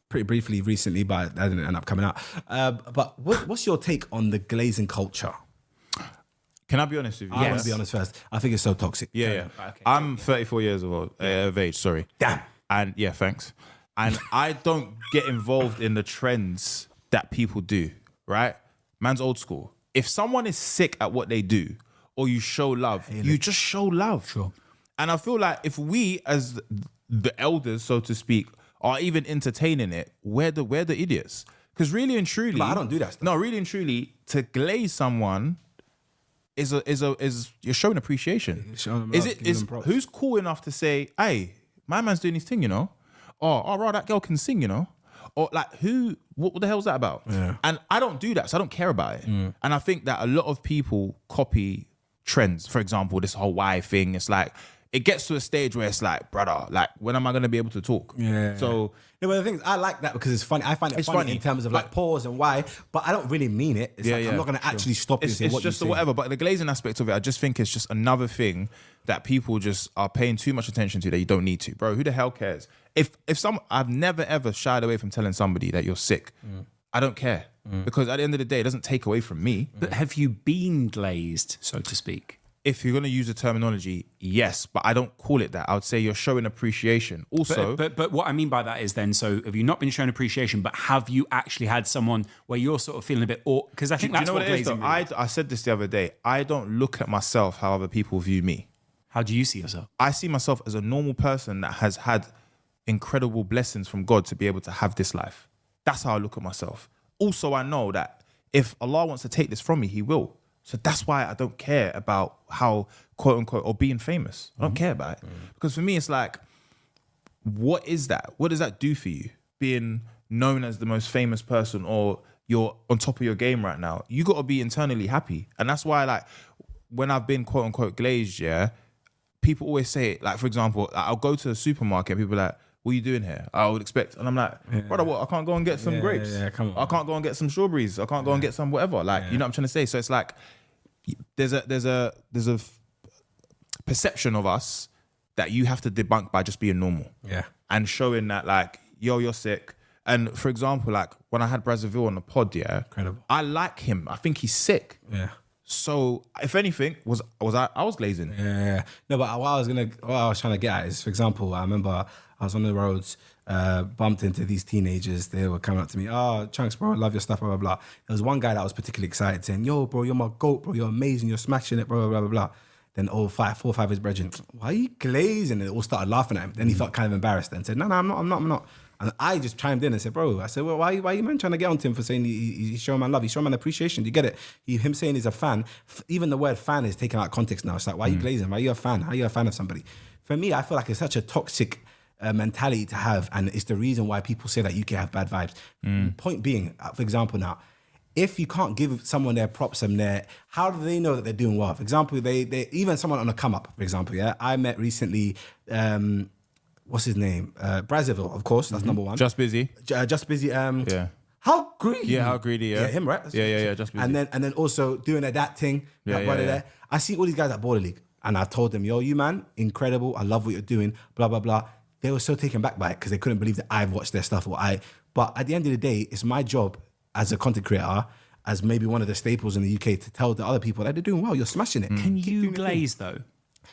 briefly recently, but that didn't end up coming out. But what's your take on the glazing culture? can I be honest with you? I want to be honest first. I think it's so toxic. Yeah. Okay. I'm 34 years of age, sorry. Damn. And yeah, thanks. And I don't get involved in the trends that people do, right? Man's old school. If someone is sick at what they do or you show love, you just show love. Sure. And I feel like if we as the elders, so to speak, are even entertaining it, we're the idiots. Because really and truly, But I don't do that stuff. No, really and truly, to glaze someone is you're showing appreciation. You're showing them Is love, it giving is them props. who's cool enough to say, hey, my man's doing his thing, you know? Oh, right, that girl can sing, you know? Or like what the hell's that about? Yeah. And I don't do that, so I don't care about it. And I think that a lot of people copy trends. For example, this whole why thing, it's like it gets to a stage where it's like, brother, like when am I gonna be able to talk? Yeah. So No, but the thing is, I like that because it's funny. I find it It's funny, funny. in terms of like pause and why, but I don't really mean it. It's like I'm not going to actually stop you and it's say what just you a say. whatever. But the glazing aspect of it, I just think it's just another thing that people just are paying too much attention to that you don't need to, bro. Who the hell cares? If I've never ever shied away from telling somebody that you're sick. I don't care because at the end of the day, it doesn't take away from me. But have you been glazed, so to speak? If you're going to use the terminology, yes, but I don't call it that. I would say you're showing appreciation. Also, But what I mean by that is then, so have you not been shown appreciation, but have you actually had someone where you're sort of feeling a bit, because I think do you that's know what what it is? glazing Though? really is. I said this the other day. I don't look at myself how other people view me. How do you see yourself? I see myself as a normal person that has had incredible blessings from God to be able to have this life. That's how I look at myself. Also, I know that if Allah wants to take this from me, He will. So that's why I don't care about how, quote unquote, or being famous. I don't care about it. Because for me, it's like, what is that? What does that do for you? Being known as the most famous person or you're on top of your game right now. You got to be internally happy. And that's why, like, when I've been, quote unquote, glazed, yeah, people always say, like, for example, I'll go to a supermarket and people are like, what are you doing here? I would expect, and I'm like, brother, what? I can't go and get some grapes. Yeah, come on. I can't go and get some strawberries. I can't go and get some whatever. Like, you know what I'm trying to say? So it's like, there's a perception of us that you have to debunk by just being normal. Yeah. And showing that, like, yo, you're sick. And for example, like when I had Brazzaville on the pod, yeah, Incredible. I like him. I think he's sick. Yeah. So if anything, I was glazing. Yeah. No, but what I was trying to get at is, for example, I remember I was on the roads, bumped into these teenagers. They were coming up to me, oh, Chunkz, bro, I love your stuff, blah, blah, blah. There was one guy that was particularly excited saying, yo, bro, you're my goat, bro, you're amazing, you're smashing it, blah, blah, blah, blah, blah. Then four or five of his brethren, why are you glazing? And they all started laughing at him. Then he felt kind of embarrassed and said, no, I'm not. And I just chimed in and said, bro, I said, well, why are you man trying to get onto him for saying he's showing man love? He's showing man appreciation. Do you get it? Him saying he's a fan, even the word fan is taken out of context now. It's like, why are you glazing? Why are you a fan? How are you a fan of somebody? For me, I feel like it's such a toxic mentality to have, and it's the reason why people say that UK have bad vibes. Point being, for example now, if you can't give someone their props and how do they know that they're doing well? For example, they even someone on a come up, for example, yeah. I met recently, what's his name? Brazzaville, of course, that's number one. Just busy. Just busy. Yeah. How greedy? Yeah, how greedy, yeah. Yeah, him, right? Yeah, Just Busy. And then also doing that thing, that brother yeah. there. I see all these guys at Border League, and I told them, yo, you man, incredible. I love what you're doing. Blah blah blah. They were so taken back by it because they couldn't believe that I've watched their stuff But at the end of the day, it's my job as a content creator, as maybe one of the staples in the UK, to tell the other people that they're doing well. You're smashing it. Can Keep you doing your thing. glaze though?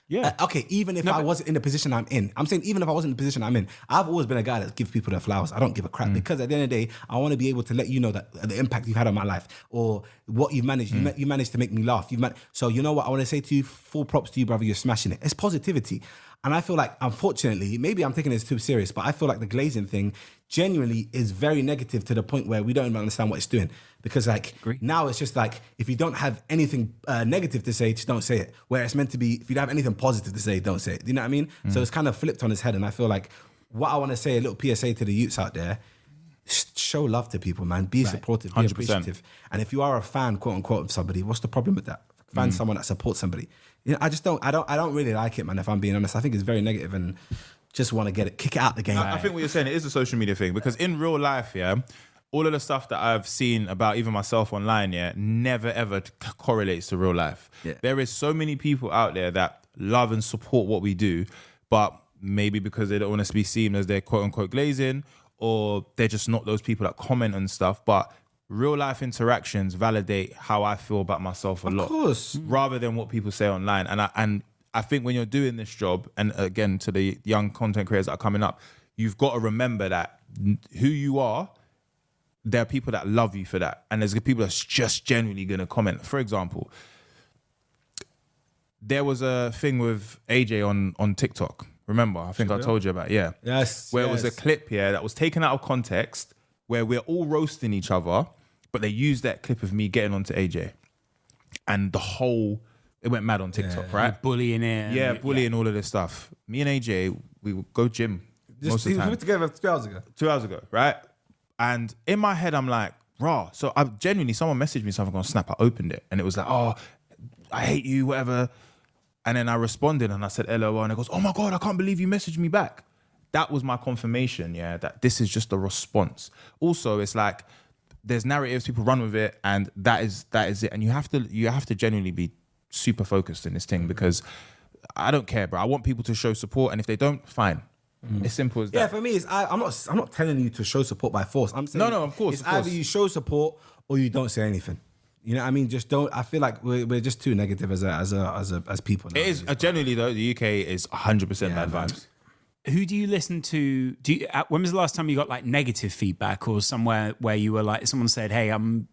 Yeah. Okay, even if I wasn't in the position I'm in. I'm saying even if I wasn't in the position I'm in, I've always been a guy that gives people their flowers. I don't give a crap because at the end of the day, I want to be able to let you know that the impact you've had on my life or what you've managed. You managed to make me laugh. So you know what I want to say to you? Full props to you, brother. You're smashing it. It's positivity. And I feel like, unfortunately, maybe I'm taking this too serious, but I feel like the glazing thing genuinely is very negative to the point where we don't even understand what it's doing. Because like now it's just like, if you don't have anything negative to say, just don't say it. Where it's meant to be, if you don't have anything positive to say, don't say it. Do you know what I mean? So it's kind of flipped on its head. And I feel like what I want to say, a little PSA to the youths out there, show love to people, man. Be supportive, be 100%. appreciative. And if you are a fan, quote unquote, of somebody, what's the problem with that? Find someone that supports somebody. You know, I don't really like it, man, if I'm being honest. I think it's very negative and just want to kick it out the game. I think what you're saying, it is a social media thing, because in real life, yeah, all of the stuff that I've seen about even myself online, yeah, never ever correlates to real life. Yeah. There is so many people out there that love and support what we do, but maybe because they don't want to be seen as they're quote unquote glazing, or they're just not those people that comment on stuff. But real life interactions validate how I feel about myself a lot. Of course. Rather than what people say online. And I think when you're doing this job, and again, to the young content creators that are coming up, you've got to remember that who you are, there are people that love you for that. And there's people that's just genuinely going to comment. For example, there was a thing with AJ on TikTok. Remember? I think I told you about, yeah. Yes. Where it was a clip here that was taken out of context, where we're all roasting each other, but they used that clip of me getting onto AJ. And it went mad on TikTok, right? Bullying it. Yeah, bullying, all of this stuff. Me and AJ, we would go gym most of the time. We were together 2 hours ago. 2 hours ago, right? And in my head, I'm like, raw. So I genuinely, someone messaged me something on Snap. I opened it and it was like, oh, I hate you, whatever. And then I responded and I said, LOL. And it goes, oh my God, I can't believe you messaged me back. That was my confirmation, yeah, that this is just a response. Also, it's like, there's narratives, people run with it, and that is it. And you have to genuinely be super focused in this thing, because I don't care, bro. I want people to show support, and if they don't, fine. It's simple as that. Yeah, for me, I'm not telling you to show support by force. I'm saying No, of course. It's either you show support or you don't say anything. You know what I mean? Just don't. I feel like we're just too negative as people. It is genuinely though. The UK is 100% bad vibes. Who do you listen to? When was the last time you got like negative feedback, or somewhere where you were like, someone said, "Hey, I'm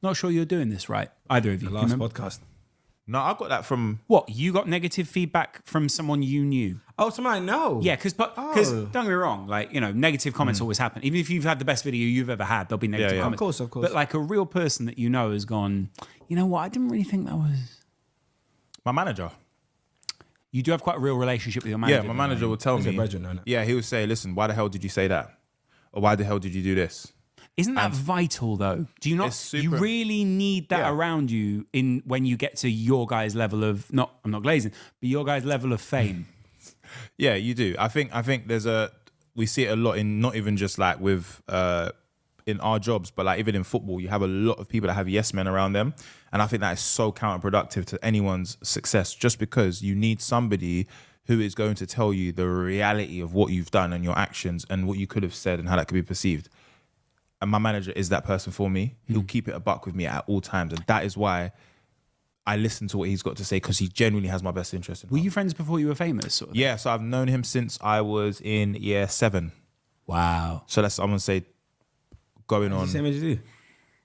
not sure you're doing this right." Either of you. The last podcast. No, I got that from... What? You got negative feedback from someone you knew? Oh, someone I know. Yeah, because don't get me wrong, like, you know, negative comments always happen. Even if you've had the best video you've ever had, there'll be negative comments. Of course. But like a real person that you know has gone, you know what, I didn't really think that was... My manager. You do have quite a real relationship with your manager. Yeah, my manager will tell me. Yeah, he would say, listen, why the hell did you say that? Or why the hell did you do this? Isn't that vital though? Do you not? You really need that around you when you get to your guys' level of I'm not glazing, but your guys' level of fame. Yeah, you do. I think we see it a lot in, not even just like with in our jobs, but like even in football, you have a lot of people that have yes men around them, and I think that is so counterproductive to anyone's success. Just because you need somebody who is going to tell you the reality of what you've done and your actions and what you could have said and how that could be perceived. And my manager is that person for me. He'll keep it a buck with me at all times. And that is why I listen to what he's got to say, because he genuinely has my best interest in Were you friends before you were famous? Sort of? Yeah, so I've known him since I was in year 7. Wow. So I'm going to say going on... Same age as you?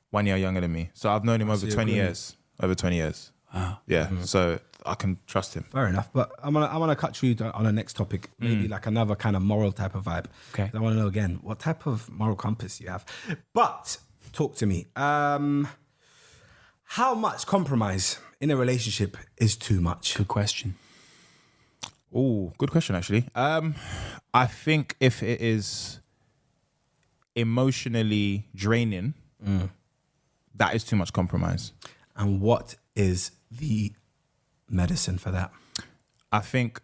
1 year younger than me. So I've known him over 20 years. Over 20 years. Wow. Yeah, so I can trust him. Fair enough. But I'm gonna cut through on the next topic, maybe like another kind of moral type of vibe. Okay. I want to know again what type of moral compass you have. But talk to me. How much compromise in a relationship is too much? Good question. Oh, good question, actually. I think if it is emotionally draining, that is too much compromise. And what is the medicine for that? I think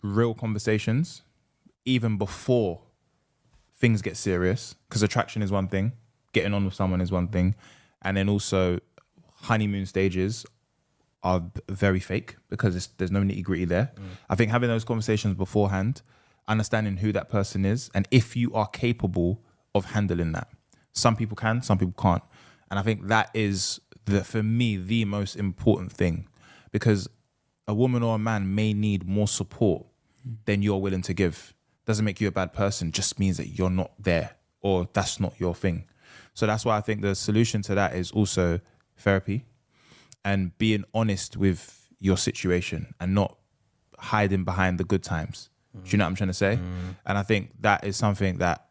real conversations, even before things get serious, because attraction is one thing, getting on with someone is one thing, and then also honeymoon stages are very fake because there's no nitty gritty there. I think having those conversations beforehand, understanding who that person is, and if you are capable of handling that. Some people can, some people can't. And I think that is, for me, the most important thing, because a woman or a man may need more support than you're willing to give. Doesn't make you a bad person, just means that you're not there or that's not your thing. So that's why I think the solution to that is also therapy and being honest with your situation and not hiding behind the good times. Do you know what I'm trying to say? And I think that is something that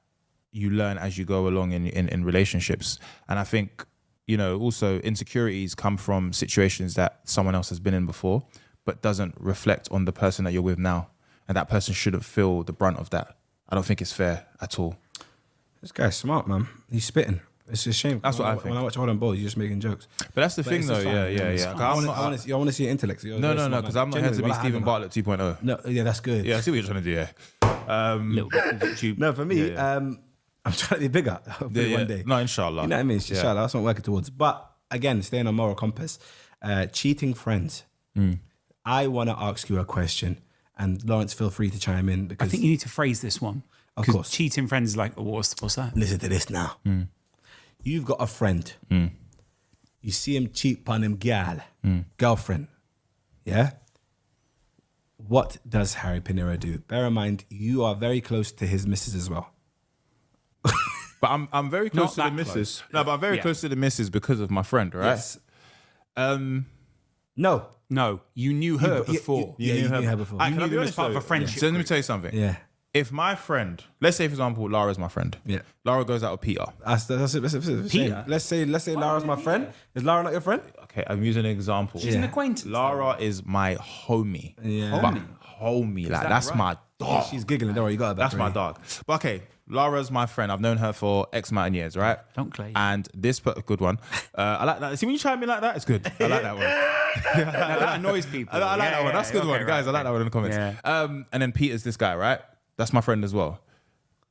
you learn as you go along in relationships. And I think, you know, also insecurities come from situations that someone else has been in before, but doesn't reflect on the person that you're with now. And that person shouldn't feel the brunt of that. I don't think it's fair at all. This guy's smart, man. He's spitting. It's a shame. That's what I think. When I watch Hold on Balls, you're just making jokes. But that's the thing, though. Yeah. I want to see your intellect. No, because I'm not here to be Stephen Bartlett 2.0. No, yeah, that's good. Yeah, I see what you're trying to do. Yeah. Little bit of YouTube. No, for me, I'm trying to be bigger. Hopefully one day. No, inshallah. You know what I mean? Inshallah, that's what I'm working towards. But again, staying on moral compass, cheating friends. I want to ask you a question, and Laurence, feel free to chime in. Because I think you need to phrase this one. Of course. Cheating friends is like, what's that? Listen to this now. You've got a friend. You see him cheat on him girlfriend. Yeah? What does Harry PINERO do? Bear in mind, you are very close to his missus as well. But I'm very close to the missus. Close. No, but I'm very close to the missus because of my friend, right? Yes. No, you knew her before. You knew her before. You knew them as part of a friendship. So let me tell you something. Yeah. If my friend, let's say for example, Lara's my friend. Yeah. Lara goes out with Peter. That's it. Peter? Let's say Lara's my friend. Is Lara not your friend? Okay, I'm using an example. She's an acquaintance. Lara is my homie. Yeah. But homie, like that's my dog. She's giggling. Don't worry, you got her back. That's my dog. But okay, Lara's my friend. I've known her for X amount of years, right? Don't claim. And this good one. I like that. See when you chime in like that, it's good. I like that one. That annoys people. I like that one. That's a good one, guys. I like that one in the comments. Yeah. And then Peter's this guy, right? That's my friend as well.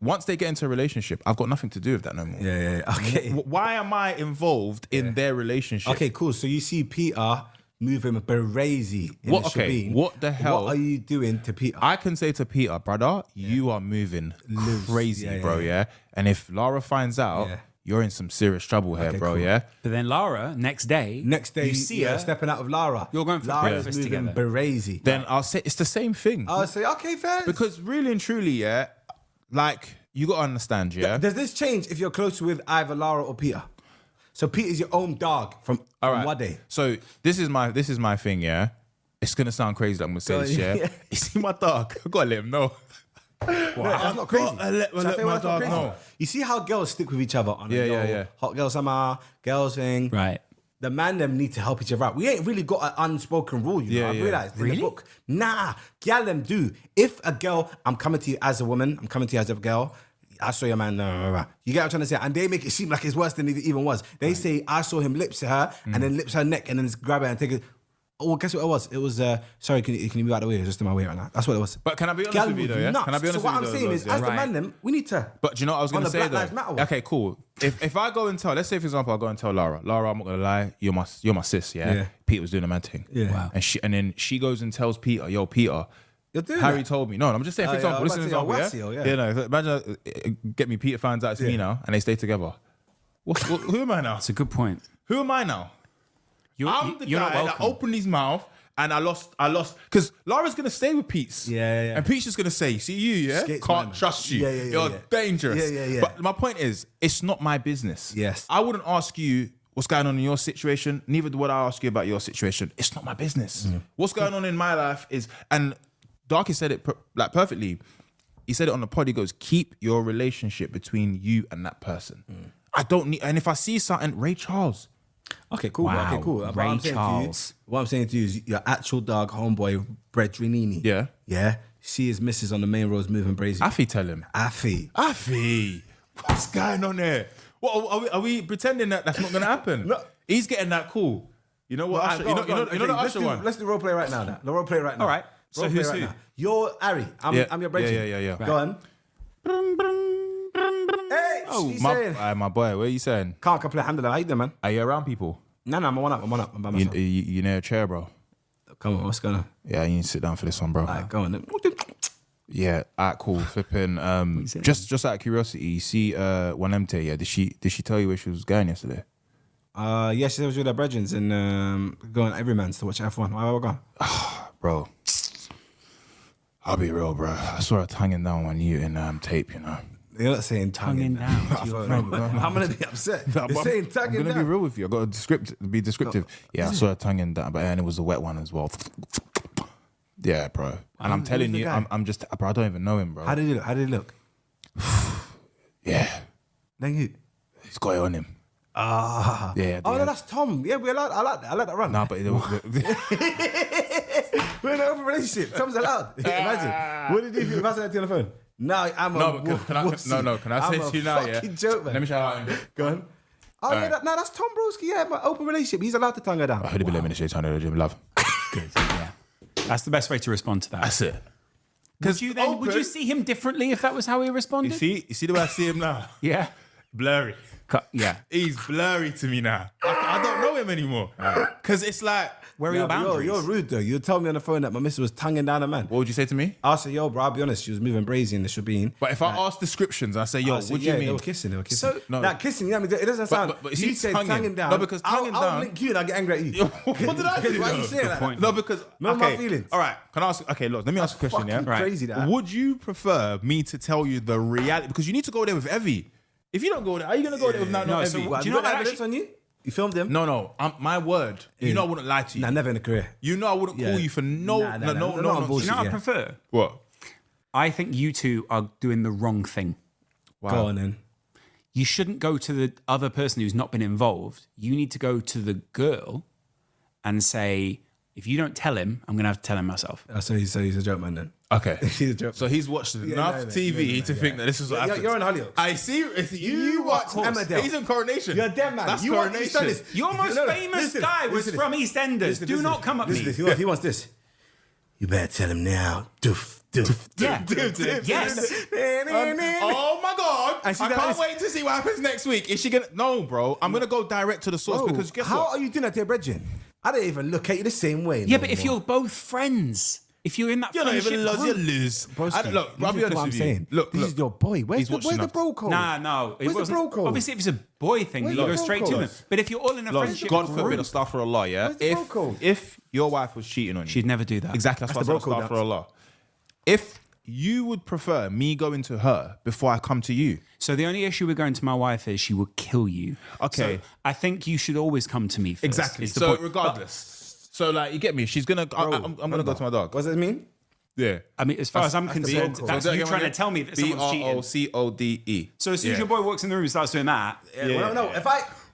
Once they get into a relationship, I've got nothing to do with that no more. Yeah. Okay. Why am I involved in their relationship? Okay, cool. So you see Peter moving crazy in What? the Okay. shebeen. What the hell? What are you doing to Peter? I can say to Peter, brother, you are moving crazy, Yeah, bro, yeah. And if Lara finds out, you're in some serious trouble here, bro, cool. yeah? But then Lara, next day, you see her stepping out of Lara. You're going for Lara's breakfast moving together. crazy. Then I'll say it's the same thing. I'll say, okay, fair. Because really and truly, yeah, like, you got to understand, yeah? Does this change if you're close with either Lara or Peter? So Peter's your own dog from Wade. So this is my thing, yeah? It's going to sound crazy that I'm going to say this, yeah? You see my dog? I got to let him know. That's not crazy. Let my dog know. You see how girls stick with each other on Yeah. hot girl summer, girls thing. right? The man them need to help each other out. We ain't really got an unspoken rule, you know. Yeah, I yeah. realized in Really? the book. Nah, gal them do. If a girl, I'm coming to you as a woman, I'm coming to you as a girl. I saw your man. You get what I'm trying to say? And they make it seem like it's worse than it even was. They say I saw him lips to her and then lips her neck and then just grab her and take it. Oh, guess what it was? It was sorry. Can you move out of the way? It's just in my way right now. That's what it was. But can I be honest Gal with you was though, yeah? nuts. Can I be honest so what with you I'm saying though, is, yeah? as the man them, we need to. But do you know what I was going to say Black though? Lives Matter one. Okay, cool. If I go and tell, let's say for example, I go and tell Lara, I'm not going to lie, you're my sis, yeah? Yeah. Peter was doing a mad thing. Yeah. Wow. And then she goes and tells Peter, yo, Peter, You're doing Harry that. told me. No, I'm just saying, for Oh, yeah, example, I was listen to about to example, say, yeah? yeah. No, imagine, get me, Peter finds out it's me now, and they stay together. Who am I now? It's a good point. Who am I now? I'm the you're not guy that welcome. opened his mouth, and I lost, because Lara's going to stay with Pete's. Yeah. And Pete's just going to say, see you, yeah? Skates, Can't man. trust you. Yeah, You're yeah. dangerous. Yeah. But my point is, it's not my business. Yes. I wouldn't ask you what's going on in your situation. Neither would I ask you about your situation. It's not my business. What's going on in my life is, and Darky said it perfectly. He said it on the pod. He goes, keep your relationship between you and that person. I don't need, and if I see something, Ray Charles. Okay, cool. Wow. Okay, cool. Ray Charles. What I'm saying to you is your actual dog, homeboy, Brett Drinini. Yeah. Yeah. See his missus on the main roads moving brazy. Afi, tell him. Afi. What's going on there? What are we pretending that that's not going to happen? No. He's getting that cool. You know what? Usher, you know the Usher one. Let's do role play right now. The role play right now. All right. So Role who's play right who? now. You're Ari. I'm your Brett. Yeah. Go on. Hey, she's saying. My boy, what are you saying? Can't complain. Alhamdulillah. How you doing, man? Are you around people? No, I'm one up. I'm by myself. You near a chair, bro? Come on, what's going on? Yeah, you need to sit down for this one, bro. All right, go on. Yeah, alright, cool. Flipping. Just out of curiosity, you see, one MT. Yeah, did she tell you where she was going yesterday? Yes, she was with her brethren and going everyman's to watch F1. Why we gone? Bro, I'll be real, bro. I saw her tonguing down on you in tape, you know. You're not saying tonguing down. I'm gonna be upset. You're saying tonguing I'm gonna down. be real with you. I got to be descriptive. Yeah, I saw her tonguing down, and it was a wet one as well. Yeah, bro. And I'm telling you, I'm just, bro. I don't even know him, bro. How did he look? Yeah, Thank you. he's got it on him. Yeah. Oh no, that's Tom. Yeah, we allowed. I like that run. Nah, but We're in an open relationship. Tom's allowed. Imagine. What did you do if you pass that to you on the phone? No, I'm a Can I say to you now? Yeah. fucking joke, man. Let me shout out. Go on. Oh, yeah, that's Tom Broski. Yeah, my open relationship. He's allowed to tongue her down. I heard it in the shade, love. Good. Yeah. That's the best way to respond to that. That's it. Would you see him differently if that was how he responded? You see the way I see him now? Yeah. Blurry. Yeah. He's blurry to me now. I don't know him anymore. Because it's like, where are your boundaries? You're rude though. You told me on the phone that my missus was tonguing down a man. what would you say to me? I said, yo, bro, I'll be honest. She was moving brazy in the Shabin. But if I ask descriptions, I say, yo, what do you mean? They were kissing. So, kissing, you know what I mean? It doesn't sound... but she he said tonguing down. No, because tonguing down... I'll link you and I'll get angry at you. What did I do? Why are you saying that? point. No, because... No, my feelings. All right, can I ask... Okay, look, let me ask a question, yeah? Fucking crazy, that. Would you prefer me to tell you the reality? Because you need to go there with Evie. If you don't go there, are you going to go there with no Evie? What, do you you know got what evidence on you? You filmed them? No. My word. You know I wouldn't lie to you. Nah, never in a career. You know I wouldn't call you for no Nah, you know what I prefer? What? I think you two are doing the wrong thing. Wow. Go on then. You shouldn't go to the other person who's not been involved. You need to go to the girl and say, if you don't tell him, I'm going to have to tell him myself. So he's a joke man then. Okay. He's a joke. So he's watched enough TV to think that this is what happens. You're in Hollyoaks. I see. You watch Emmerdale. He's in Coronation. You're dead man. That's You want- he's done Coronation. this. Your most famous guy was from EastEnders. Do not come at me. He wants this. You better tell him now. Doof. Yeah. Yes. Oh my God. I see that can't is- wait to see what happens next week. Is she going to... No, bro. I'm going to go direct to the source because guess how what? are you doing that to your brethren? I don't even look at you the same way. Yeah, but if you're both friends, if you're in that You're not friendship even lost, you group, lose. Broski, Look, I'll be honest what with I'm you. saying. Look, this is your boy. Where's He's the watching up. bro code? no, it Where's the wasn't. bro code? Obviously, if it's a boy thing, Where's you the go bro straight code? to them. But if you're all in a friendship God forbid, group, astaghfirullah, yeah? Where's the bro code? If your wife was cheating on you. she'd never do that. Exactly, that's the what bro I code, said, astaghfirullah. If you would prefer me going to her before I come to you. So the only issue with going to my wife is she will kill you. Okay. So I think you should always come to me first. Exactly. is the So point. regardless. So like, you get me? She's going to... I'm going to go to my dog. What does that mean? Yeah. I mean, as far as I'm that's the concerned, bro code. that's you trying to tell me that someone's cheating. BROCODE. So as soon as your boy walks in the room and starts doing that, Well, no.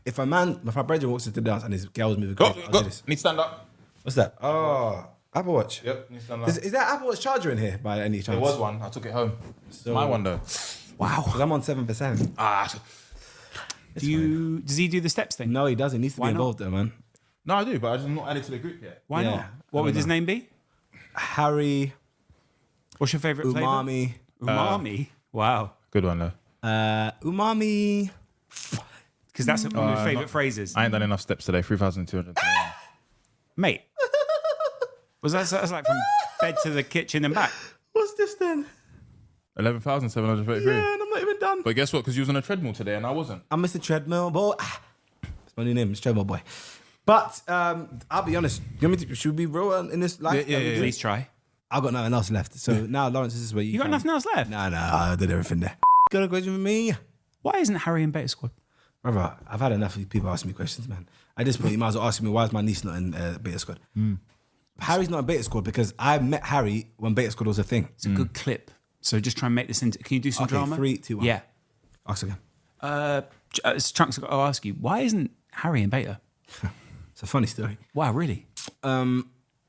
If my brethren walks into the dance and his girl's moving, Go. I'll do this. Need to stand up. What's that? Oh, Apple Watch. Yep. Need to stand up. Is that Apple Watch charger in here by any chance? There was one. I took it home. My one though. wow. Because I'm on 7%. Does he do the steps thing? No, he doesn't. He needs to Why be not? involved though, man. No, I do, but I'm not added to the group yet. Why Yeah, not? What would his name be? Harry, What's your favorite flavor? Umami. Umami. Wow. Good one though. Umami. Because that's one of my favorite phrases. I ain't done enough steps today. 3,200. Mate. That's like from bed to the kitchen and back. What's this then? 11,733. Yeah, and I'm not even done. But guess what? Because you was on a treadmill today and I wasn't. I'm Mr. Treadmill Boy. It's my new name, it's Treadmill Boy. But I'll be honest. Should we be real in this life? Yeah. Please try. I've got nothing else left. So now, Laurence, this is where You got nothing else left? No, I did everything there. Got a question for me? Why isn't Harry in Beta Squad? Brother, I've had enough of people asking me questions, man. At this point, you might as well ask me, why is my niece not in Beta Squad? Harry's not in Beta Squad because I met Harry when Beta Squad was a thing. It's a good clip. So just try and make this into... Can you do some Okay, drama? 3, 2, 1. Yeah. Ask again. It's Chunkz, I'll ask you, why isn't Harry in Beta? It's a funny story. Wow, really?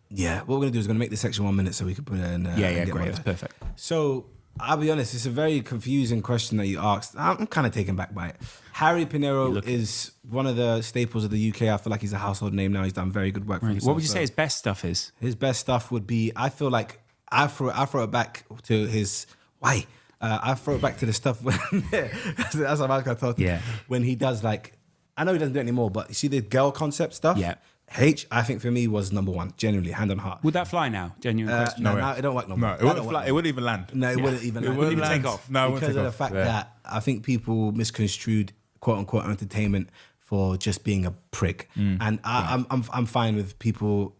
Yeah, what we're going to do is we're going to make this section 1 minute so we can put it in. Yeah, and get great. one That's of it. perfect. So I'll be honest, it's a very confusing question that you asked. I'm kind of taken back by it. Harry PINERO is one of the staples of the UK. I feel like he's a household name now. He's done very good work for himself. What would you say his best stuff is? His best stuff would be, I feel like, I throw it back to his, why? I throw it back to the stuff when, that's what I was going to talk to. Yeah. When he does like, I know he doesn't do it anymore, but you see the girl concept stuff? Yeah. H, I think for me was number one, genuinely, hand on heart. Would that fly now? Genuine question. No, it don't work no more. No, it wouldn't fly. It wouldn't even land. No, it wouldn't even land. It wouldn't even take off. No, it wouldn't Because take of the off. fact Yeah. that I think people misconstrued quote unquote entertainment for just being a prick. And I'm fine with people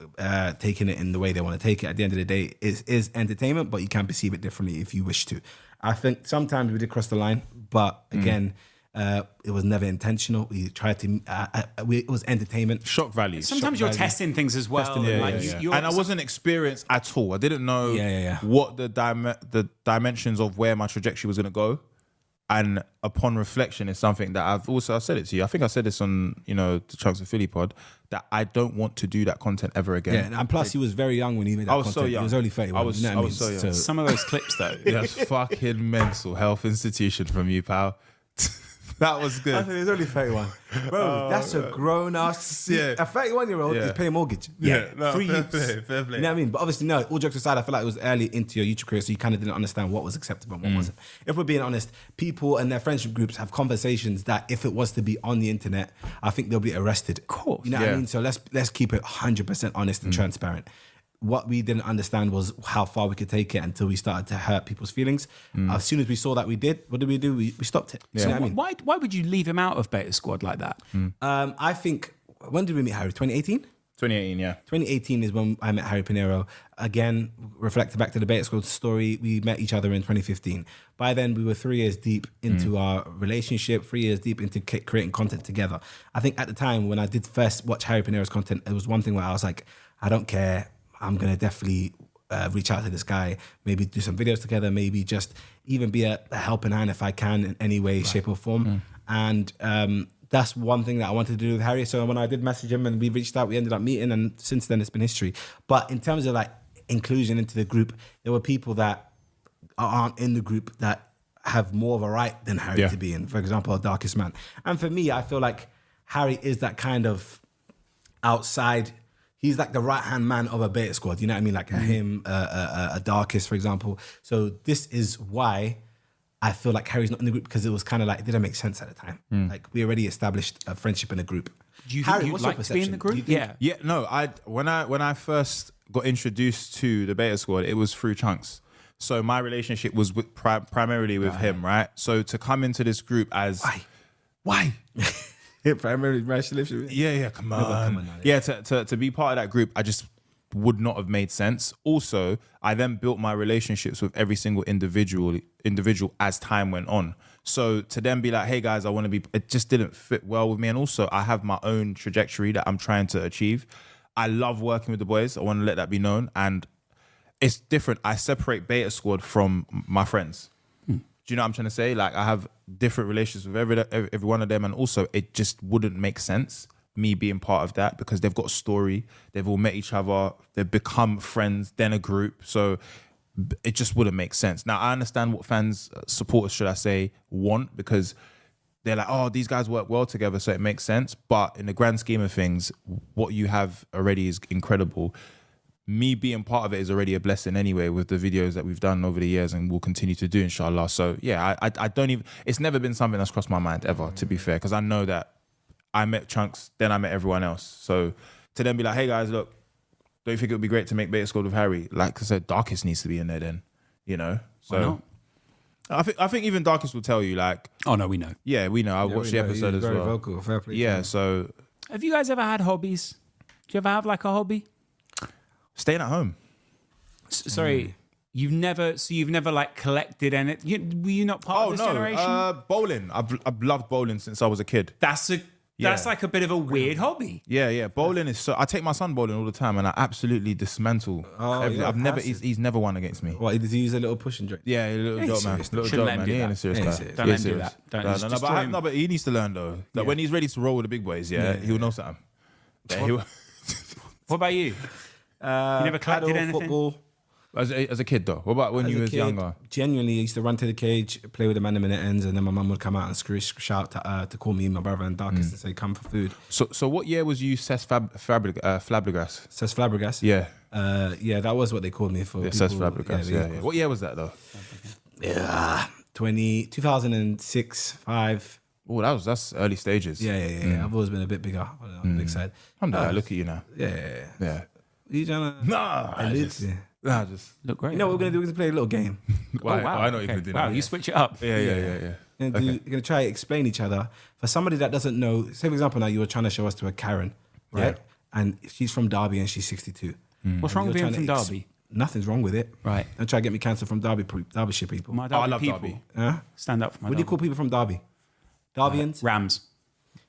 taking it in the way they want to take it. At the end of the day, it is entertainment, but you can perceive it differently if you wish to. I think sometimes we did cross the line, but again, it was never intentional. We tried to, it was entertainment. Shock value. Sometimes you're testing things as well. And I wasn't experienced at all. I didn't know what the dimensions of where my trajectory was going to go. And upon reflection, it's something that I've said it to you. I think I said this on, the Chunkz and Philly pod, that I don't want to do that content ever again. Yeah, and plus he was very young when he made that content. So young. He was only 31. I was so young. Some of those clips though. That's fucking mental health institution from you, pal. That was good. I said, he's only 31. Bro, that's a grown-ass... Yeah. A 31-year-old is paying mortgage. No, 3 fair youths. play, fair play. You know what I mean? But obviously, no, all jokes aside, I feel like it was early into your YouTube career, so you kind of didn't understand what was acceptable and what wasn't. If we're being honest, people and their friendship groups have conversations that if it was to be on the internet, I think they'll be arrested. Of course. You know what I mean? So let's keep it 100% honest and transparent. What we didn't understand was how far we could take it until we started to hurt people's feelings. As soon as we saw that we did, what did we do? We stopped it. Yeah. You know what I mean? Why would you leave him out of Beta Squad like that? I think, when did we meet Harry? 2018? 2018, yeah. 2018 is when I met Harry PINERO. Again, reflecting back to the Beta Squad story, we met each other in 2015. By then, we were 3 years deep into our relationship, 3 years deep into creating content together. I think at the time when I did first watch Harry PINERO's content, it was one thing where I was like, I don't care. I'm going to definitely reach out to this guy, maybe do some videos together, maybe just even be a helping hand if I can in any way, shape or form. And that's one thing that I wanted to do with Harry. So when I did message him and we reached out, we ended up meeting, and since then it's been history. But in terms of like inclusion into the group, there were people that aren't in the group that have more of a right than Harry to be in. For example, a Darkest Man. And for me, I feel like Harry is that kind of outside. He's like the right-hand man of a Beta Squad. You know what I mean? Like him, a Darkest, for example. So this is why I feel like Harry's not in the group, because it was kind of like, it didn't make sense at the time. Like we already established a friendship in a group. Do you Harry, think you'd what's your like to be in the perception? group? Do you think- Yeah. No, when I first got introduced to the Beta Squad, it was through Chunkz. So my relationship was primarily with him, right? So to come into this group as... Why? Primary relationship. Yeah, come on. Yeah, to be part of that group, I just would not have made sense. Also, I then built my relationships with every single individual as time went on. So to then be like, hey guys, I want to be, it just didn't fit well with me. And also I have my own trajectory that I'm trying to achieve. I love working with the boys. I want to let that be known. And it's different. I separate Beta Squad from my friends. Do you know what I'm trying to say? Like I have different relations with every one of them, and also it just wouldn't make sense me being part of that, because they've got a story, they've all met each other, they've become friends, then a group. So it just wouldn't make sense. Now I understand what fans, supporters, should I say, want, because they're like, oh, these guys work well together, so it makes sense. But in the grand scheme of things, what you have already is incredible. Me being part of it is already a blessing anyway, with the videos that we've done over the years and will continue to do, inshallah. So yeah, I don't even, it's never been something that's crossed my mind ever, to be fair, because I know that I met Chunkz, then I met everyone else. So to then be like, hey guys, look, don't you think it would be great to make Beta Squad with Harry? Like I said, Darkest needs to be in there then, you know? So I think even Darkest will tell you, like, Oh no, we know. yeah, we know. I watched the episode as very well. vocal, fair play. Yeah, so Have you guys ever had hobbies? Do you ever have like a hobby? staying at home. Sorry, you've never like collected anything. Were you not part of this generation? Bowling. I've loved bowling since I was a kid. That's like a bit of a weird hobby. Yeah. Bowling is so. I take my son bowling all the time, and I absolutely dismantle. I've never. He's never won against me. What, did he use a little push and drink? Yeah, a little joke, man. Little Shouldn't joke, let him man. do He ain't that. a serious Yeah, guy. serious. Don't let him do that. Don't just throw him. But he needs to learn though. Like when he's ready to roll with the big boys, he'll know something. What about you? You never collected paddle, anything? football. As a kid though. What about when you was younger? Genuinely, I used to run to the cage, play with the man in minute ends, and then my mum would come out and shout to call me, my brother, and Darkest and say, come for food. So what year was you Cesc Fabregas? Says Flabbergas. Yeah. Yeah, that was what they called me for. Yeah, Cesc Fabregas. Yeah. What year was that though? Yeah, 2006, 5. Oh, that's early stages. Yeah. I've always been a bit bigger on the big side. Alhamdulillah, look at you now. Yeah. Yeah. You trying to? Nah, just Look great. You know what we're gonna do? We're gonna play a little game. why? Oh, wow. I know you Okay. can do Wow, that. you switch it up. Yeah. We're gonna try to explain each other. For somebody that doesn't know, say for example, now you were trying to show us to a Karen, right? Yeah. And she's from Derby and she's 62. What's wrong with You're being from trying to Derby? Nothing's wrong with it. Right. Don't try to get me cancelled from Derbyshire people. My I Derby love people. Derby. Huh? Stand up for my What do you Derby. call people from Derby? Derbyans? Rams.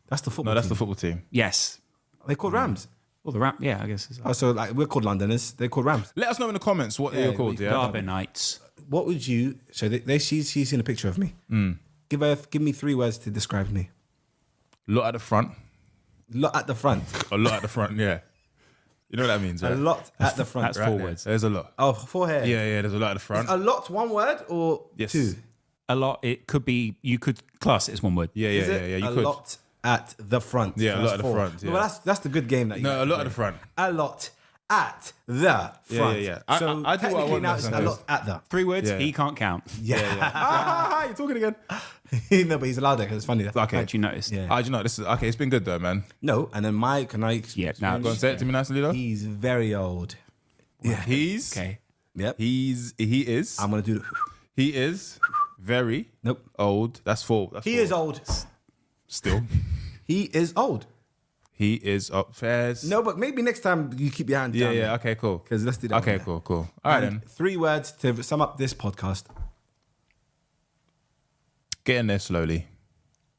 That's the football No, that's team. the football team. Yes. They called Rams. Well, the Ram. Yeah, I guess. It's Oh, so like we're called Londoners. They're called Rams. Let us know in the comments what you're called. Yeah. Derby Knights. What would you? So she's seen a picture of me. Give me 3 words to describe me. Lot at the front. Lot at the front. A lot at the front. Yeah. You know what that means, right? A lot at the front. That's Right 4 there. words. There's a lot. Oh, forehead. Yeah. There's a lot at the front. A lot, one word or Yes. 2? a lot. It could be. You could class it as one word. Yeah. Is it You a could. lot at the front? Yeah, So a lot that's at the 4. front, yeah. Well, that's the good game that you No, got a lot to at the play. front. A lot at the front. Yeah. I So do what I technically want now next it's a time. lot at the. 3 words. Yeah. He can't count. Yeah. You're talking again. No, but he's allowed it because it's funny. That's Okay. Glad you noticed. Yeah. Do you know this is okay? It's been good though, man. No, and then Mike, can I? Yeah. Now Go and say it to me nicely, though. He's very old. Yeah. He's okay. Yep. he is I'm gonna do. he is very Nope. old. That's 4. That's He 4. is old. Still. He is old. He is up fairs. No, but maybe next time you keep your hand Yeah, down. yeah. Okay, cool. Because let's do that. Okay, one cool. All right, And then. 3 words to sum up this podcast. Get in there slowly.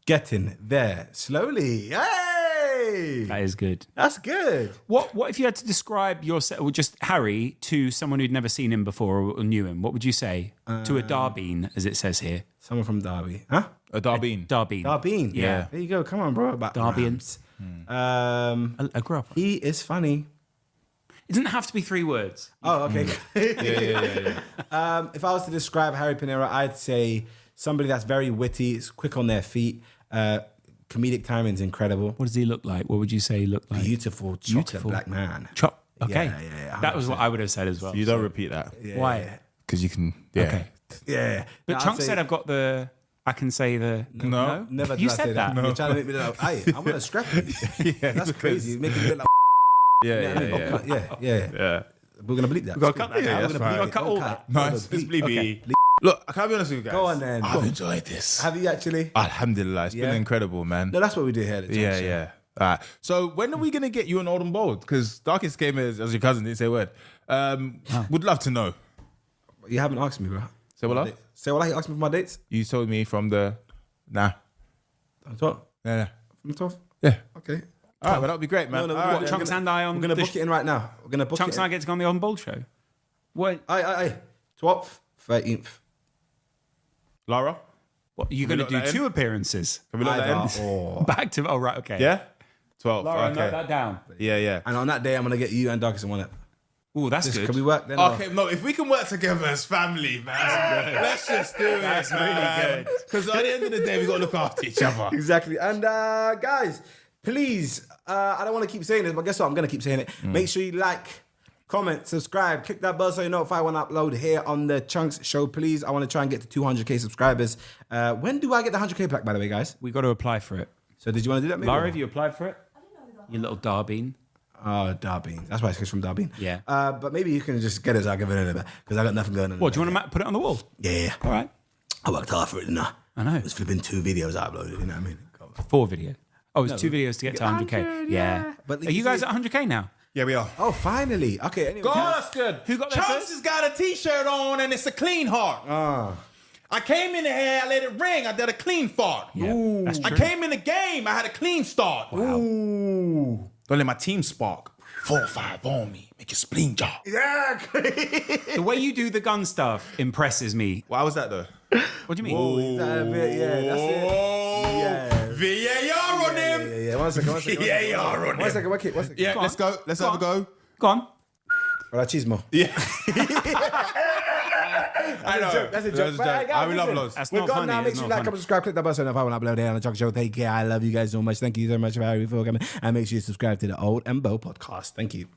Getting there slowly. Hey, That is good. that's good. What if you had to describe yourself, or just Harry, to someone who'd never seen him before or knew him? What would you say to a Darbine, as it says here? Someone from Derby, huh? A Darbine. Darbine. Darbine. Yeah. There you go. Come on, bro. About Darbians. Rams. I grew up. He is funny. It doesn't have to be 3 words. Oh, okay. Yeah. If I was to describe Harry Pinero, I'd say somebody that's very witty, is quick on their feet. Comedic timing's incredible. What does he look like? What would you say he looked like? Beautiful chocolate black man. Okay. Yeah, That was what I would have said as well. You don't repeat that. Yeah. Why? Because you can. Yeah. Okay. Yeah. But No, I'd Chunk say- said I've got the. I can say the. No. Never did You I said say that. that. You're trying to make me look like, hey, I'm gonna scrap you. That's crazy. You're making me look like yeah. Yeah. We're gonna bleep that. We've got to cut that. Yeah, We're that's gonna fine. cut all that. Nice. It's bleepy. Look, I can't be honest with you guys. Go on then. I've enjoyed this. Have you actually? Alhamdulillah. It's Yeah. been incredible, man. No, that's what we do here. At the Chunk Yeah, Show. yeah. All right. So when are we gonna get you on Old and Bold? Because Darkest came as your cousin, didn't say a word. Would love to know. You haven't asked me, bro. Say what? Say what? You asked me for my dates. You told me from the nah. From the 12th. Yeah. From the 12th. Yeah. Okay. All right, well, that'll be great, man. No, All right, What, Chunks and I on We're gonna the book it in right now. We're gonna book Chunks it. and I get to go on the On Bold show. What? Aye. 12th, 13th. Laura? What? You're Can going we to lock do that 2 in? appearances Can we lock that Either in? or. back to. Oh right, okay. Yeah? 12. Laura, okay. note that down. Yeah. And on that day, I'm gonna get you and Darkest in one up. Oh, that's good. Can we work then? Okay, no, if we can work together as family, man, let's just do it. That's really good. Because at the end of the day, we got to look after each other. Exactly. And guys, please, I don't want to keep saying this, but guess what? I'm going to keep saying it. Make sure you like, comment, subscribe, click that bell so you know if I want to upload here on the Chunks show, please. I want to try and get to 200k subscribers. When do I get the 100k plaque, by the way, guys? We got to apply for it. So did you want to do that, maybe? Laura, have you applied for it? You little Darbine. Oh, Derby. That's why it's from Derby. Yeah. But maybe you can just get it so I can give it a bit because I got nothing going on. What, do you want to put it on the wall? Yeah. All right. I worked hard for it, didn't I? I know. It was flipping 2 videos I uploaded, you know what I mean? 4 videos. Oh, it's 2 videos to get to 100k. Yeah. But Are you guys at 100k now? Yeah, we are. Oh, finally. Okay, anyway. Oh, that's good. Who got there Chunks first? has got a t-shirt on and it's a clean heart. I came in here, I let it ring, I did a clean fart. Yeah, that's I true. came in the game, I had a clean start. Ooh. Don't let my team spark. 4-5 on me, make your spleen jar. Yeah. The way you do the gun stuff impresses me. Why was that though? What do you mean? Is that a bit? Yeah, that's it. Yeah. VAR on him. Yeah. One second. VAR on One him. second. One second. Yeah, let's go. Let's have a go. Go on. All right, chismo. Yeah. I know. That's a joke. But, hey, guys, I will listen, upload. That's we're not gone funny. now. Make It's sure you not like, funny. comment, subscribe, click that button so if I want to upload it on the Chunkz Show. Take care. I love you guys so much. Thank you so much for having me for coming. And make sure you subscribe to the Old and Bow podcast. Thank you.